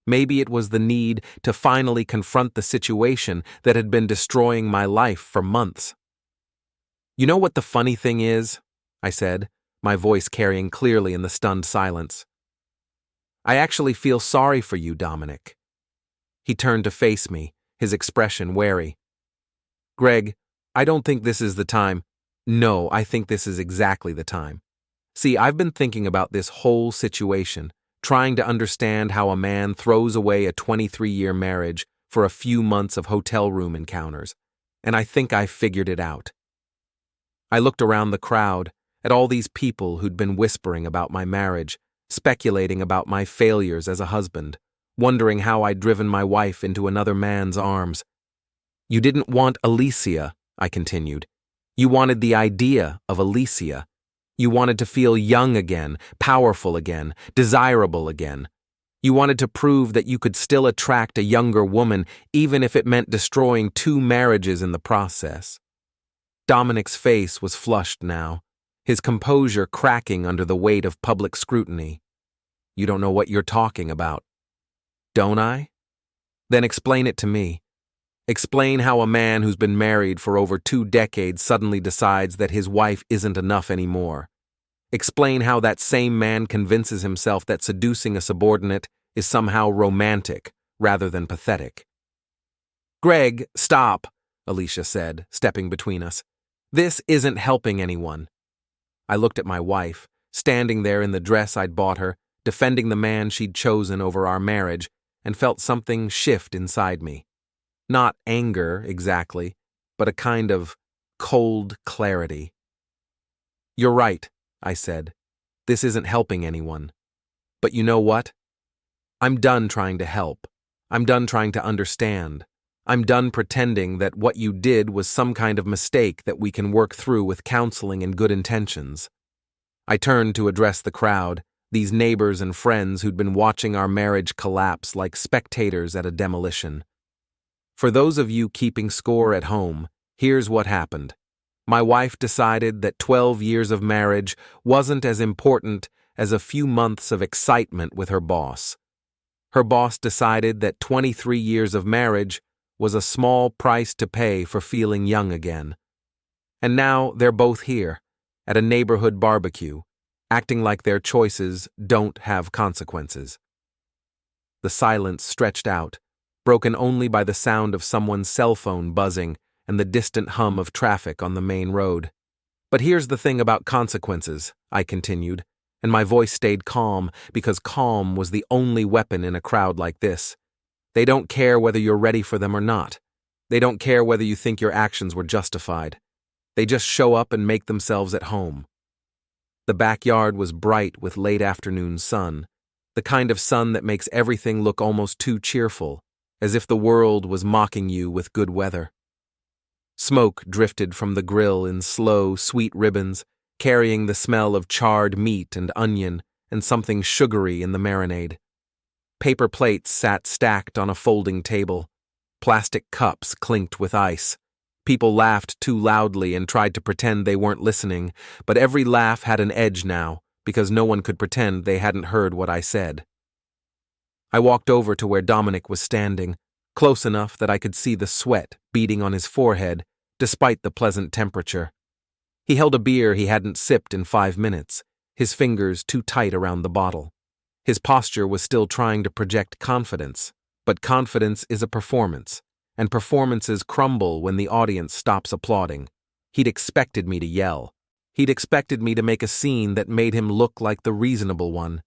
Maybe it was the need to finally confront the situation that had been destroying my life for months. "You know what the funny thing is?" I said, my voice carrying clearly in the stunned silence. "I actually feel sorry for you, Dominic." He turned to face me, his expression wary. "Greg, I don't think this is the time." "No, I think this is exactly the time. See, I've been thinking about this whole situation, trying to understand how a man throws away a 23-year marriage for a few months of hotel room encounters, and I think I've figured it out." I looked around the crowd, at all these people who'd been whispering about my marriage, speculating about my failures as a husband, wondering how I'd driven my wife into another man's arms. "You didn't want Alicia," I continued. "You wanted the idea of Alicia. You wanted to feel young again, powerful again, desirable again. You wanted to prove that you could still attract a younger woman even if it meant destroying 2 marriages in the process. Dominic's face was flushed now, his composure cracking under the weight of public scrutiny. You don't know what you're talking about. Don't I? Then explain it to me. Explain how a man who's been married for over 2 decades suddenly decides that his wife isn't enough anymore. Explain how that same man convinces himself that seducing a subordinate is somehow romantic rather than pathetic. Greg, stop, Alicia said, stepping between us. This isn't helping anyone. I looked at my wife, standing there in the dress I'd bought her, defending the man she'd chosen over our marriage, and felt something shift inside me. Not anger, exactly, but a kind of cold clarity. You're right, I said. This isn't helping anyone. But you know what? I'm done trying to help. I'm done trying to understand. I'm done pretending that what you did was some kind of mistake that we can work through with counseling and good intentions. I turned to address the crowd, these neighbors and friends who'd been watching our marriage collapse like spectators at a demolition. For those of you keeping score at home, here's what happened. My wife decided that 12 years of marriage wasn't as important as a few months of excitement with her boss. Her boss decided that 23 years of marriage was a small price to pay for feeling young again. And now they're both here, at a neighborhood barbecue, acting like their choices don't have consequences. The silence stretched out, broken only by the sound of someone's cell phone buzzing and the distant hum of traffic on the main road. But here's the thing about consequences, I continued, and my voice stayed calm because calm was the only weapon in a crowd like this. They don't care whether you're ready for them or not. They don't care whether you think your actions were justified. They just show up and make themselves at home. The backyard was bright with late afternoon sun, the kind of sun that makes everything look almost too cheerful, as if the world was mocking you with good weather. Smoke drifted from the grill in slow, sweet ribbons, carrying the smell of charred meat and onion and something sugary in the marinade. Paper plates sat stacked on a folding table. Plastic cups clinked with ice. People laughed too loudly and tried to pretend they weren't listening, but every laugh had an edge now, because no one could pretend they hadn't heard what I said. I walked over to where Dominic was standing, close enough that I could see the sweat beading on his forehead, despite the pleasant temperature. He held a beer he hadn't sipped in 5 minutes, his fingers too tight around the bottle. His posture was still trying to project confidence, but confidence is a performance, and performances crumble when the audience stops applauding. He'd expected me to yell. He'd expected me to make a scene that made him look like the reasonable one.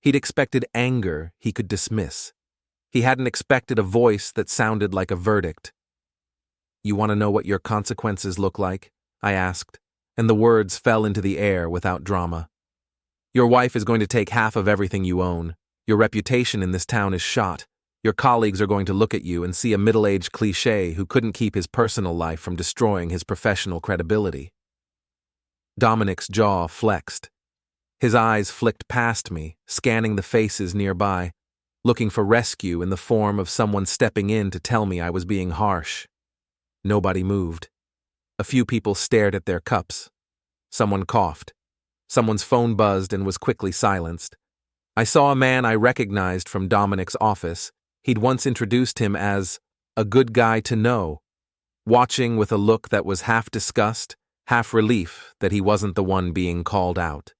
He'd expected anger he could dismiss. He hadn't expected a voice that sounded like a verdict. You want to know what your consequences look like? I asked, and the words fell into the air without drama. Your wife is going to take half of everything you own. Your reputation in this town is shot. Your colleagues are going to look at you and see a middle-aged cliché who couldn't keep his personal life from destroying his professional credibility. Dominic's jaw flexed. His eyes flicked past me, scanning the faces nearby, looking for rescue in the form of someone stepping in to tell me I was being harsh. Nobody moved. A few people stared at their cups. Someone coughed. Someone's phone buzzed and was quickly silenced. I saw a man I recognized from Dominic's office. He'd once introduced him as a good guy to know, watching with a look that was half disgust, half relief that he wasn't the one being called out.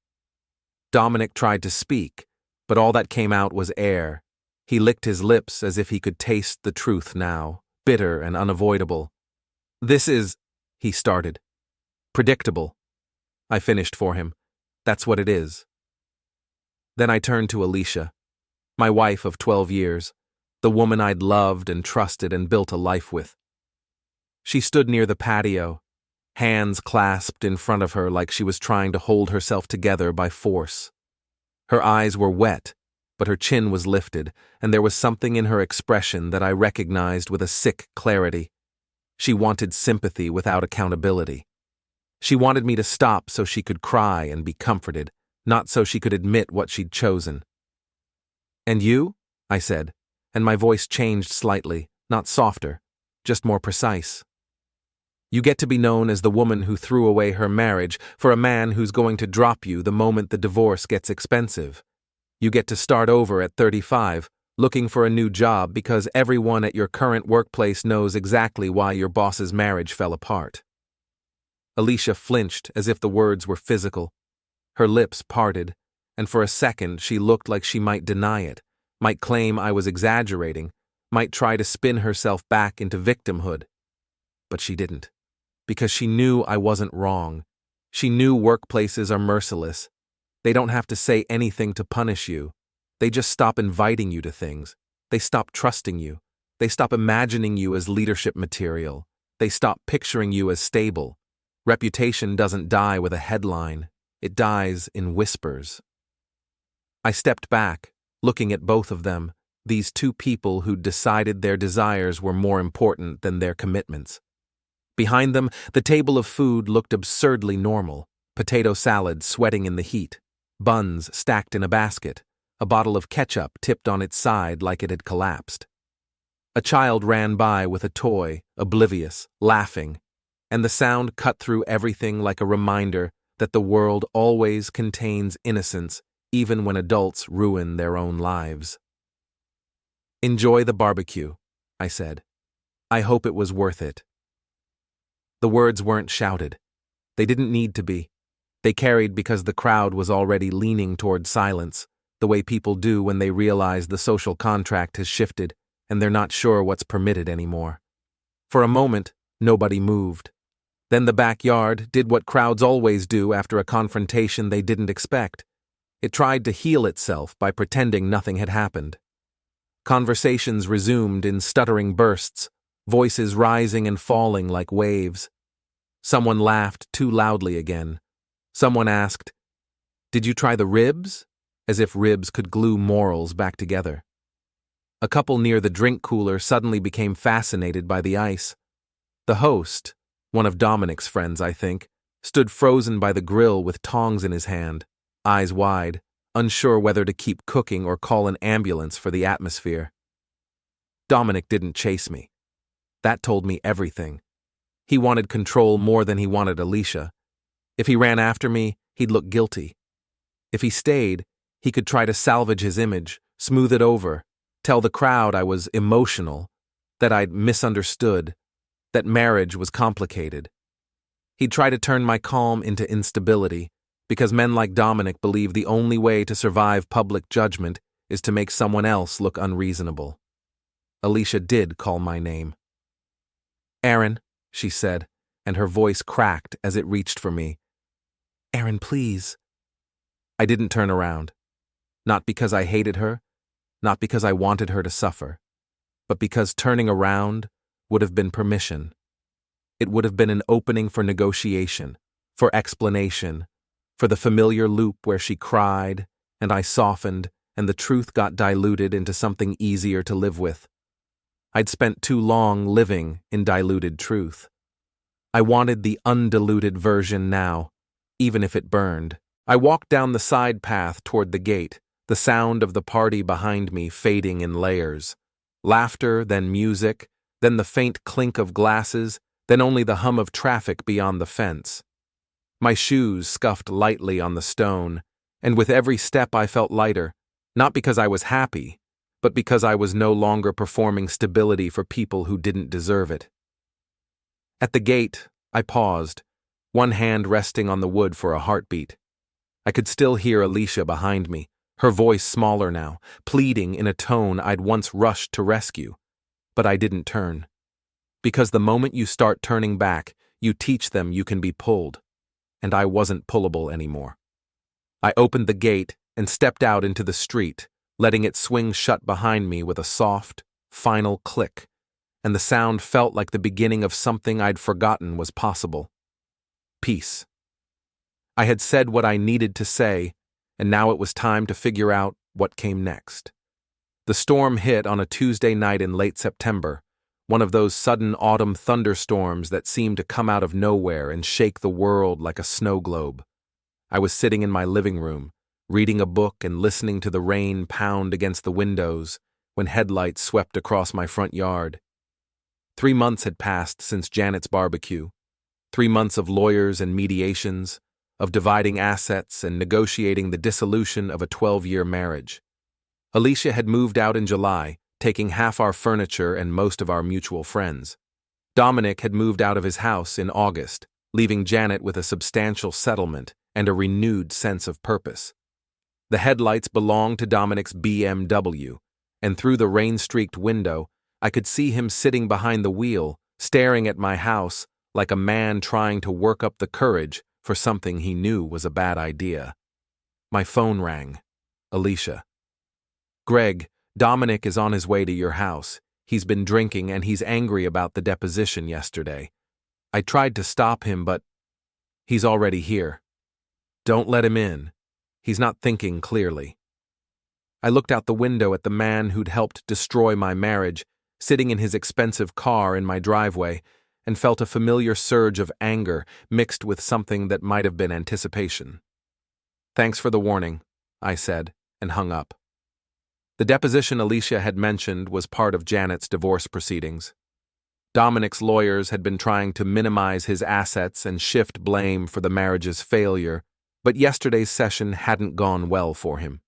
Dominic tried to speak, but all that came out was air. He licked his lips as if he could taste the truth now, bitter and unavoidable. This is, he started. Predictable. I finished for him. That's what it is. Then I turned to Alicia, my wife of 12 years, the woman I'd loved and trusted and built a life with. She stood near the patio, hands clasped in front of her like she was trying to hold herself together by force. Her eyes were wet, but her chin was lifted, and there was something in her expression that I recognized with a sick clarity. She wanted sympathy without accountability. She wanted me to stop so she could cry and be comforted, not so she could admit what she'd chosen. "And you?" I said, and my voice changed slightly, not softer, just more precise. "You get to be known as the woman who threw away her marriage for a man who's going to drop you the moment the divorce gets expensive. You get to start over at 35, looking for a new job because everyone at your current workplace knows exactly why your boss's marriage fell apart." Alicia flinched as if the words were physical. Her lips parted, and for a second she looked like she might deny it, might claim I was exaggerating, might try to spin herself back into victimhood. But she didn't, because she knew I wasn't wrong. She knew workplaces are merciless. They don't have to say anything to punish you. They just stop inviting you to things. They stop trusting you. They stop imagining you as leadership material. They stop picturing you as stable. Reputation doesn't die with a headline. It dies in whispers. I stepped back, looking at both of them, these two people who'd decided their desires were more important than their commitments. Behind them, the table of food looked absurdly normal. Potato salad sweating in the heat, buns stacked in a basket, a bottle of ketchup tipped on its side like it had collapsed. A child ran by with a toy, oblivious, laughing, and the sound cut through everything like a reminder that the world always contains innocence, even when adults ruin their own lives. "Enjoy the barbecue," I said. "I hope it was worth it." The words weren't shouted. They didn't need to be. They carried because the crowd was already leaning toward silence, the way people do when they realize the social contract has shifted and they're not sure what's permitted anymore. For a moment, nobody moved. Then the backyard did what crowds always do after a confrontation they didn't expect. It tried to heal itself by pretending nothing had happened. Conversations resumed in stuttering bursts, voices rising and falling like waves. Someone laughed too loudly again. Someone asked, "Did you try the ribs?" as if ribs could glue morals back together. A couple near the drink cooler suddenly became fascinated by the ice. The host, one of Dominic's friends, I think, stood frozen by the grill with tongs in his hand, eyes wide, unsure whether to keep cooking or call an ambulance for the atmosphere. Dominic didn't chase me. That told me everything. He wanted control more than he wanted Alicia. If he ran after me, he'd look guilty. If he stayed, he could try to salvage his image, smooth it over, tell the crowd I was emotional, that I'd misunderstood, that marriage was complicated. He'd try to turn my calm into instability, because men like Dominic believe the only way to survive public judgment is to make someone else look unreasonable. Alicia did call my name. "Aaron," she said, and her voice cracked as it reached for me. "Aaron, please." I didn't turn around. Not because I hated her, not because I wanted her to suffer, but because turning around would have been permission. It would have been an opening for negotiation, for explanation, for the familiar loop where she cried, and I softened, and the truth got diluted into something easier to live with. I'd spent too long living in diluted truth. I wanted the undiluted version now, even if it burned. I walked down the side path toward the gate, the sound of the party behind me fading in layers. Laughter, then music, then the faint clink of glasses, then only the hum of traffic beyond the fence. My shoes scuffed lightly on the stone, and with every step I felt lighter, not because I was happy, but because I was no longer performing stability for people who didn't deserve it. At the gate, I paused, one hand resting on the wood for a heartbeat. I could still hear Alicia behind me, her voice smaller now, pleading in a tone I'd once rushed to rescue. But I didn't turn. Because the moment you start turning back, you teach them you can be pulled. And I wasn't pullable anymore. I opened the gate and stepped out into the street, letting it swing shut behind me with a soft, final click, and the sound felt like the beginning of something I'd forgotten was possible. Peace. I had said what I needed to say, and now it was time to figure out what came next. The storm hit on a Tuesday night in late September, one of those sudden autumn thunderstorms that seem to come out of nowhere and shake the world like a snow globe. I was sitting in my living room, reading a book and listening to the rain pound against the windows when headlights swept across my front yard. 3 months had passed since Janet's barbecue. 3 months of lawyers and mediations, of dividing assets and negotiating the dissolution of a 12-year marriage. Alicia had moved out in July, taking half our furniture and most of our mutual friends. Dominic had moved out of his house in August, leaving Janet with a substantial settlement and a renewed sense of purpose. The headlights belonged to Dominic's BMW, and through the rain-streaked window, I could see him sitting behind the wheel, staring at my house like a man trying to work up the courage for something he knew was a bad idea. My phone rang. Alicia. "Greg, Dominic is on his way to your house. He's been drinking and he's angry about the deposition yesterday. I tried to stop him, but he's already here. Don't let him in. He's not thinking clearly." I looked out the window at the man who'd helped destroy my marriage, sitting in his expensive car in my driveway, and felt a familiar surge of anger mixed with something that might have been anticipation. "Thanks for the warning," I said, and hung up. The deposition Alicia had mentioned was part of Janet's divorce proceedings. Dominic's lawyers had been trying to minimize his assets and shift blame for the marriage's failure, but yesterday's session hadn't gone well for him.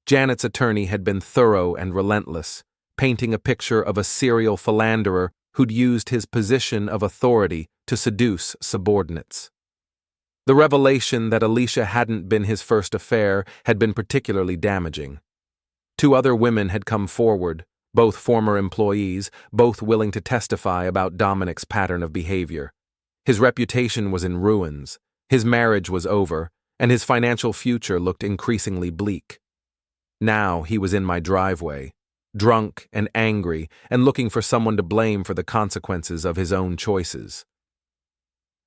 Janet's attorney had been thorough and relentless, painting a picture of a serial philanderer who'd used his position of authority to seduce subordinates. The revelation that Alicia hadn't been his first affair had been particularly damaging. 2 other women had come forward, both former employees, both willing to testify about Dominic's pattern of behavior. His reputation was in ruins, his marriage was over, and his financial future looked increasingly bleak. Now he was in my driveway, drunk and angry, and looking for someone to blame for the consequences of his own choices.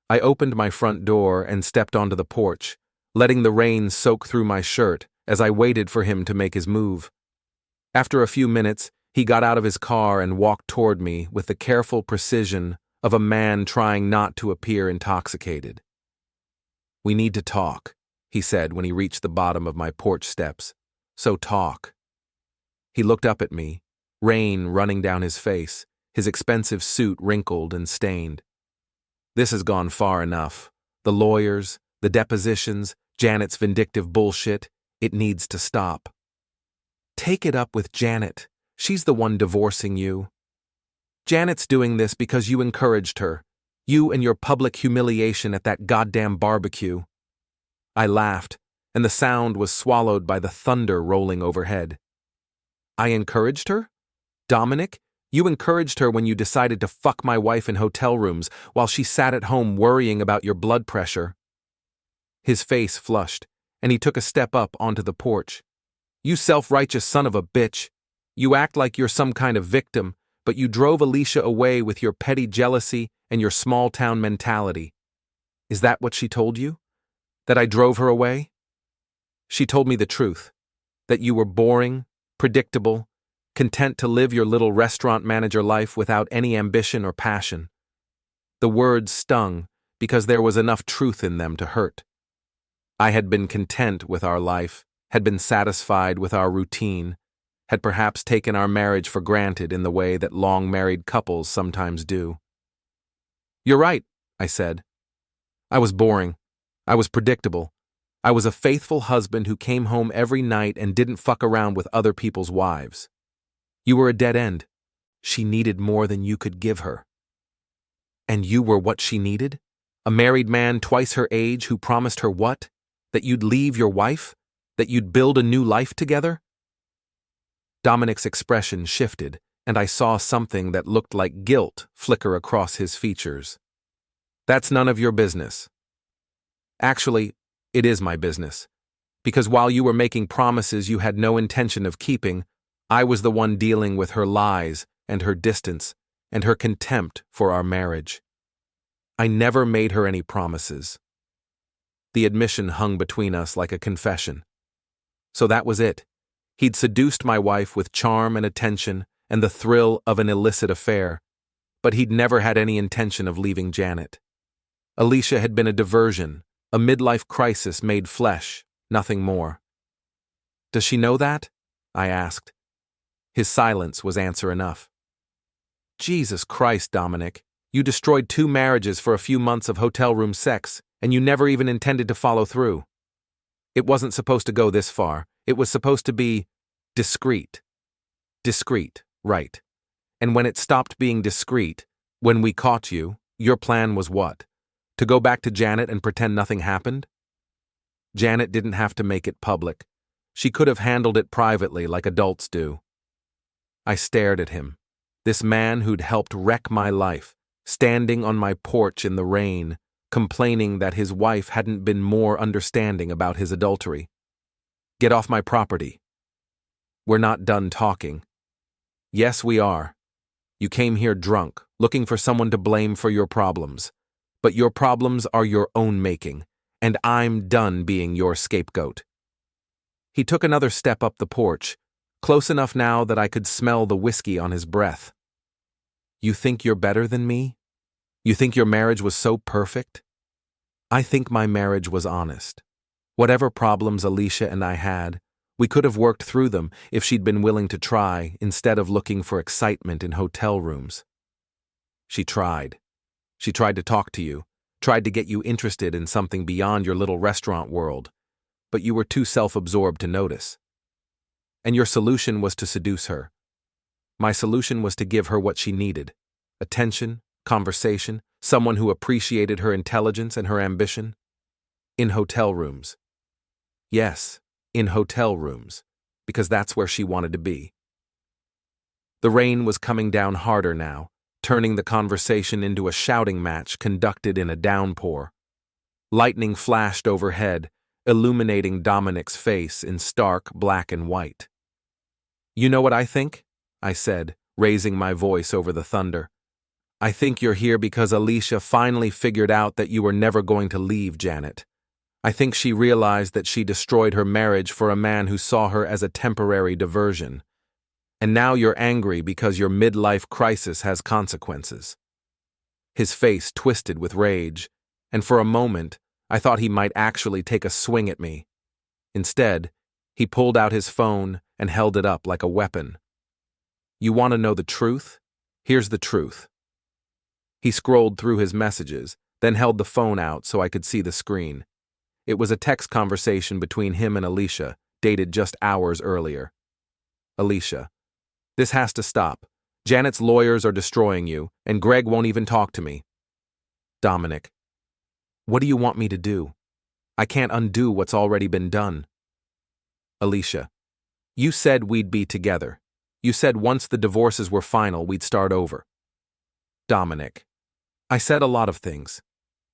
I opened my front door and stepped onto the porch, letting the rain soak through my shirt as I waited for him to make his move. After a few minutes, he got out of his car and walked toward me with the careful precision of a man trying not to appear intoxicated. "We need to talk," he said when he reached the bottom of my porch steps. "So talk." He looked up at me, rain running down his face, his expensive suit wrinkled and stained. "This has gone far enough. The lawyers, the depositions, Janet's vindictive bullshit. It needs to stop." "Take it up with Janet. She's the one divorcing you. Janet's doing this because you encouraged her. You and your public humiliation at that goddamn barbecue." I laughed, and the sound was swallowed by the thunder rolling overhead. "I encouraged her? Dominic, you encouraged her when you decided to fuck my wife in hotel rooms while she sat at home worrying about your blood pressure." His face flushed, and he took a step up onto the porch. "You self-righteous son of a bitch. You act like you're some kind of victim, but you drove Alicia away with your petty jealousy and your small-town mentality. Is that what she told you? That I drove her away? She told me the truth, that you were boring, predictable, content to live your little restaurant manager life without any ambition or passion." The words stung because there was enough truth in them to hurt. I had been content with our life, had been satisfied with our routine, had perhaps taken our marriage for granted in the way that long-married couples sometimes do. "You're right," I said. "I was boring. I was predictable. I was a faithful husband who came home every night and didn't fuck around with other people's wives. You were a dead end. She needed more than you could give her." "And you were what she needed? A married man twice her age who promised her what? That you'd leave your wife? That you'd build a new life together?" Dominic's expression shifted, and I saw something that looked like guilt flicker across his features. "That's none of your business." "Actually, it is my business. Because while you were making promises you had no intention of keeping, I was the one dealing with her lies and her distance and her contempt for our marriage. I never made her any promises." The admission hung between us like a confession. So that was it. He'd seduced my wife with charm and attention and the thrill of an illicit affair, but he'd never had any intention of leaving Janet. Alicia had been a diversion, a midlife crisis made flesh, nothing more. "Does she know that?" I asked. His silence was answer enough. "Jesus Christ, Dominic. You destroyed 2 marriages for a few months of hotel room sex, and you never even intended to follow through. It wasn't supposed to go this far. It was supposed to be discreet." Discreet, right. And when it stopped being discreet, when we caught you, your plan was what? To go back to Janet and pretend nothing happened? Janet didn't have to make it public. She could have handled it privately like adults do. I stared at him. This man who'd helped wreck my life, standing on my porch in the rain, complaining that his wife hadn't been more understanding about his adultery. "Get off my property." "We're not done talking." "Yes, we are. You came here drunk, looking for someone to blame for your problems. But your problems are your own making, and I'm done being your scapegoat." He took another step up the porch, close enough now that I could smell the whiskey on his breath. "You think you're better than me? You think your marriage was so perfect?" "I think my marriage was honest. Whatever problems Alicia and I had, we could have worked through them if she'd been willing to try instead of looking for excitement in hotel rooms." She tried. She tried to talk to you, tried to get you interested in something beyond your little restaurant world, but you were too self-absorbed to notice. And your solution was to seduce her. My solution was to give her what she needed: attention, conversation, someone who appreciated her intelligence and her ambition. In hotel rooms. Yes, in hotel rooms, because that's where she wanted to be. The rain was coming down harder now, turning the conversation into a shouting match conducted in a downpour. Lightning flashed overhead, illuminating Dominic's face in stark black and white. "You know what I think?" I said, raising my voice over the thunder. "I think you're here because Alicia finally figured out that you were never going to leave Janet. I think she realized that she destroyed her marriage for a man who saw her as a temporary diversion. And now you're angry because your midlife crisis has consequences." His face twisted with rage, and for a moment, I thought he might actually take a swing at me. Instead, he pulled out his phone and held it up like a weapon. "You want to know the truth? Here's the truth." He scrolled through his messages, then held the phone out so I could see the screen. It was a text conversation between him and Alicia, dated just hours earlier. "Alicia, this has to stop. Janet's lawyers are destroying you, and Greg won't even talk to me." "Dominic, what do you want me to do? I can't undo what's already been done." "Alicia, you said we'd be together. You said once the divorces were final, we'd start over." "Dominic, I said a lot of things.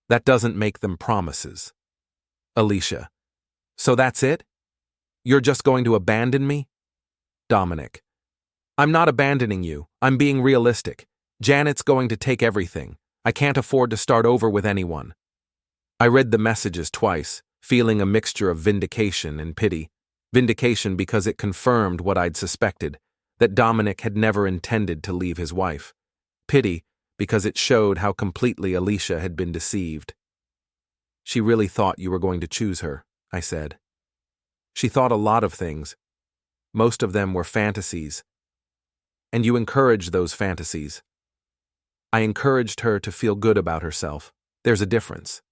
That doesn't make them promises." "Alicia, so that's it? You're just going to abandon me?" "Dominic, I'm not abandoning you. I'm being realistic. Janet's going to take everything. I can't afford to start over with anyone." I read the messages twice, feeling a mixture of vindication and pity. Vindication because it confirmed what I'd suspected, that Dominic had never intended to leave his wife. Pity because it showed how completely Alicia had been deceived. "She really thought you were going to choose her," I said. "She thought a lot of things. Most of them were fantasies. And you encouraged those fantasies." "I encouraged her to feel good about herself. There's a difference."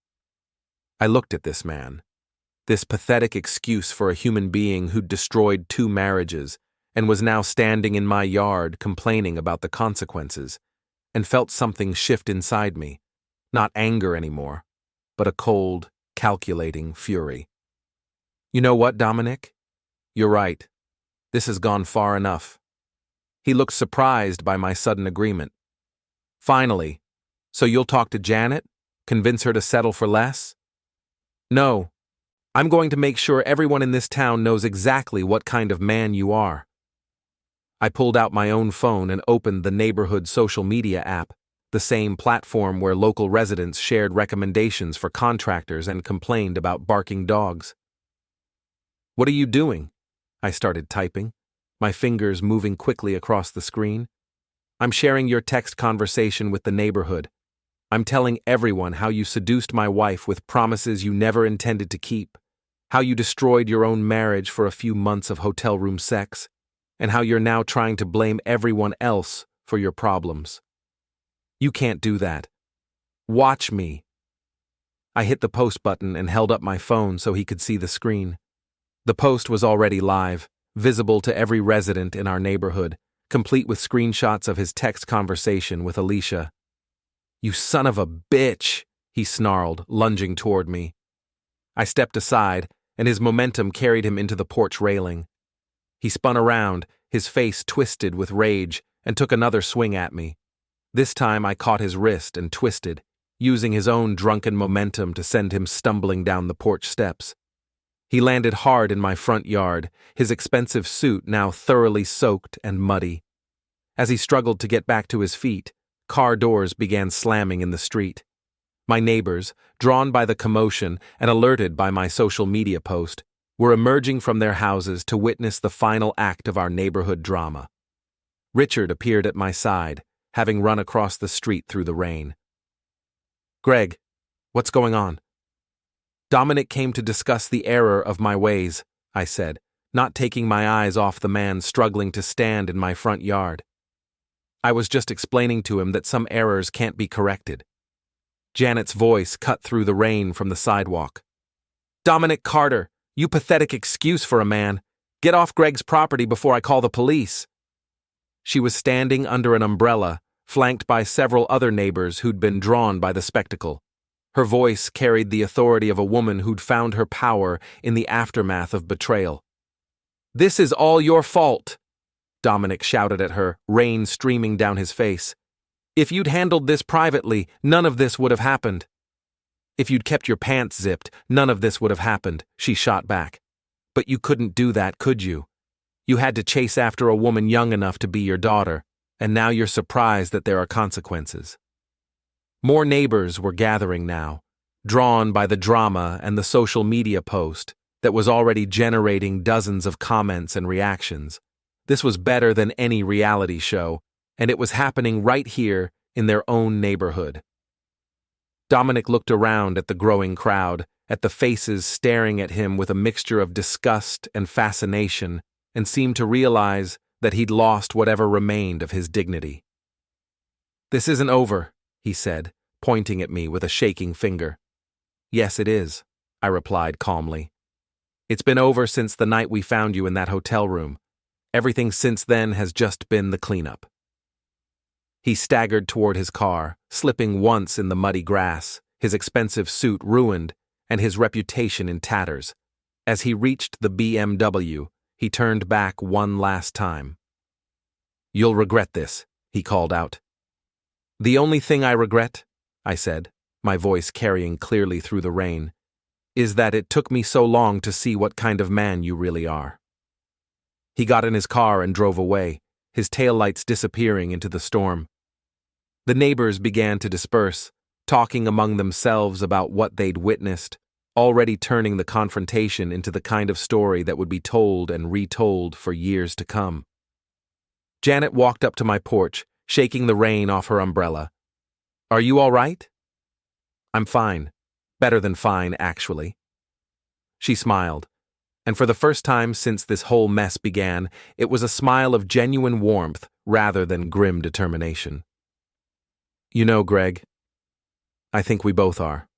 I looked at this man, this pathetic excuse for a human being who'd destroyed 2 marriages and was now standing in my yard complaining about the consequences, and felt something shift inside me, not anger anymore, but a cold, calculating fury. "You know what, Dominic? You're right. This has gone far enough." He looked surprised by my sudden agreement. "Finally, so you'll talk to Janet? Convince her to settle for less?" "No. I'm going to make sure everyone in this town knows exactly what kind of man you are." I pulled out my own phone and opened the neighborhood social media app, the same platform where local residents shared recommendations for contractors and complained about barking dogs. "What are you doing?" I started typing, my fingers moving quickly across the screen. I'm sharing your text conversation with the neighborhood. I'm telling everyone how you seduced my wife with promises you never intended to keep, how you destroyed your own marriage for a few months of hotel room sex, and how you're now trying to blame everyone else for your problems. You can't do that. Watch me. I hit the post button and held up my phone so he could see the screen. The post was already live, visible to every resident in our neighborhood, complete with screenshots of his text conversation with Alicia. "You son of a bitch," he snarled, lunging toward me. I stepped aside, and his momentum carried him into the porch railing. He spun around, his face twisted with rage, and took another swing at me. This time I caught his wrist and twisted, using his own drunken momentum to send him stumbling down the porch steps. He landed hard in my front yard, his expensive suit now thoroughly soaked and muddy. As he struggled to get back to his feet, car doors began slamming in the street. My neighbors, drawn by the commotion and alerted by my social media post, were emerging from their houses to witness the final act of our neighborhood drama. Richard appeared at my side, having run across the street through the rain. "Greg, what's going on?" "Dominic came to discuss the error of my ways," I said, not taking my eyes off the man struggling to stand in my front yard. "I was just explaining to him that some errors can't be corrected." Janet's voice cut through the rain from the sidewalk. "Dominic Carter, you pathetic excuse for a man. Get off Greg's property before I call the police." She was standing under an umbrella, flanked by several other neighbors who'd been drawn by the spectacle. Her voice carried the authority of a woman who'd found her power in the aftermath of betrayal. "This is all your fault," Dominic shouted at her, rain streaming down his face. "If you'd handled this privately, none of this would have happened." "If you'd kept your pants zipped, none of this would have happened," she shot back. "But you couldn't do that, could you? You had to chase after a woman young enough to be your daughter, and now you're surprised that there are consequences." More neighbors were gathering now, drawn by the drama and the social media post that was already generating dozens of comments and reactions. This was better than any reality show, and it was happening right here in their own neighborhood. Dominic looked around at the growing crowd, at the faces staring at him with a mixture of disgust and fascination, and seemed to realize that he'd lost whatever remained of his dignity. "This isn't over," he said, pointing at me with a shaking finger. "Yes, it is," I replied calmly. "It's been over since the night we found you in that hotel room. Everything since then has just been the cleanup." He staggered toward his car, slipping once in the muddy grass, his expensive suit ruined and his reputation in tatters. As he reached the BMW, he turned back one last time. "You'll regret this," he called out. "The only thing I regret," I said, my voice carrying clearly through the rain, "is that it took me so long to see what kind of man you really are." He got in his car and drove away, his taillights disappearing into the storm. The neighbors began to disperse, talking among themselves about what they'd witnessed, already turning the confrontation into the kind of story that would be told and retold for years to come. Janet walked up to my porch, shaking the rain off her umbrella. "Are you all right?" "I'm fine. Better than fine, actually." She smiled, and for the first time since this whole mess began, it was a smile of genuine warmth rather than grim determination. "You know, Greg, I think we both are."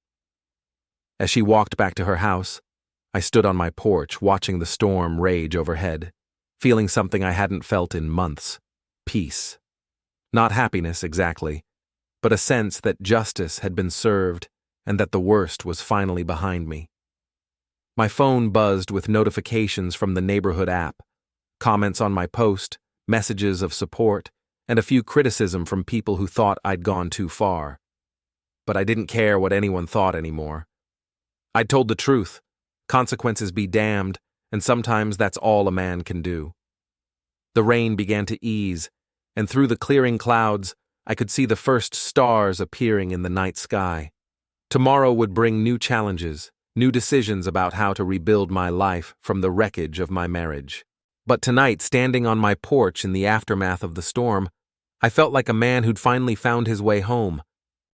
As she walked back to her house, I stood on my porch watching the storm rage overhead, feeling something I hadn't felt in months: peace. Not happiness exactly, but a sense that justice had been served and that the worst was finally behind me. My phone buzzed with notifications from the neighborhood app, comments on my post, messages of support, and a few criticism from people who thought I'd gone too far. But I didn't care what anyone thought anymore. I'd told the truth. Consequences be damned, and sometimes that's all a man can do. The rain began to ease, and through the clearing clouds, I could see the first stars appearing in the night sky. Tomorrow would bring new challenges, new decisions about how to rebuild my life from the wreckage of my marriage. But tonight, standing on my porch in the aftermath of the storm, I felt like a man who'd finally found his way home,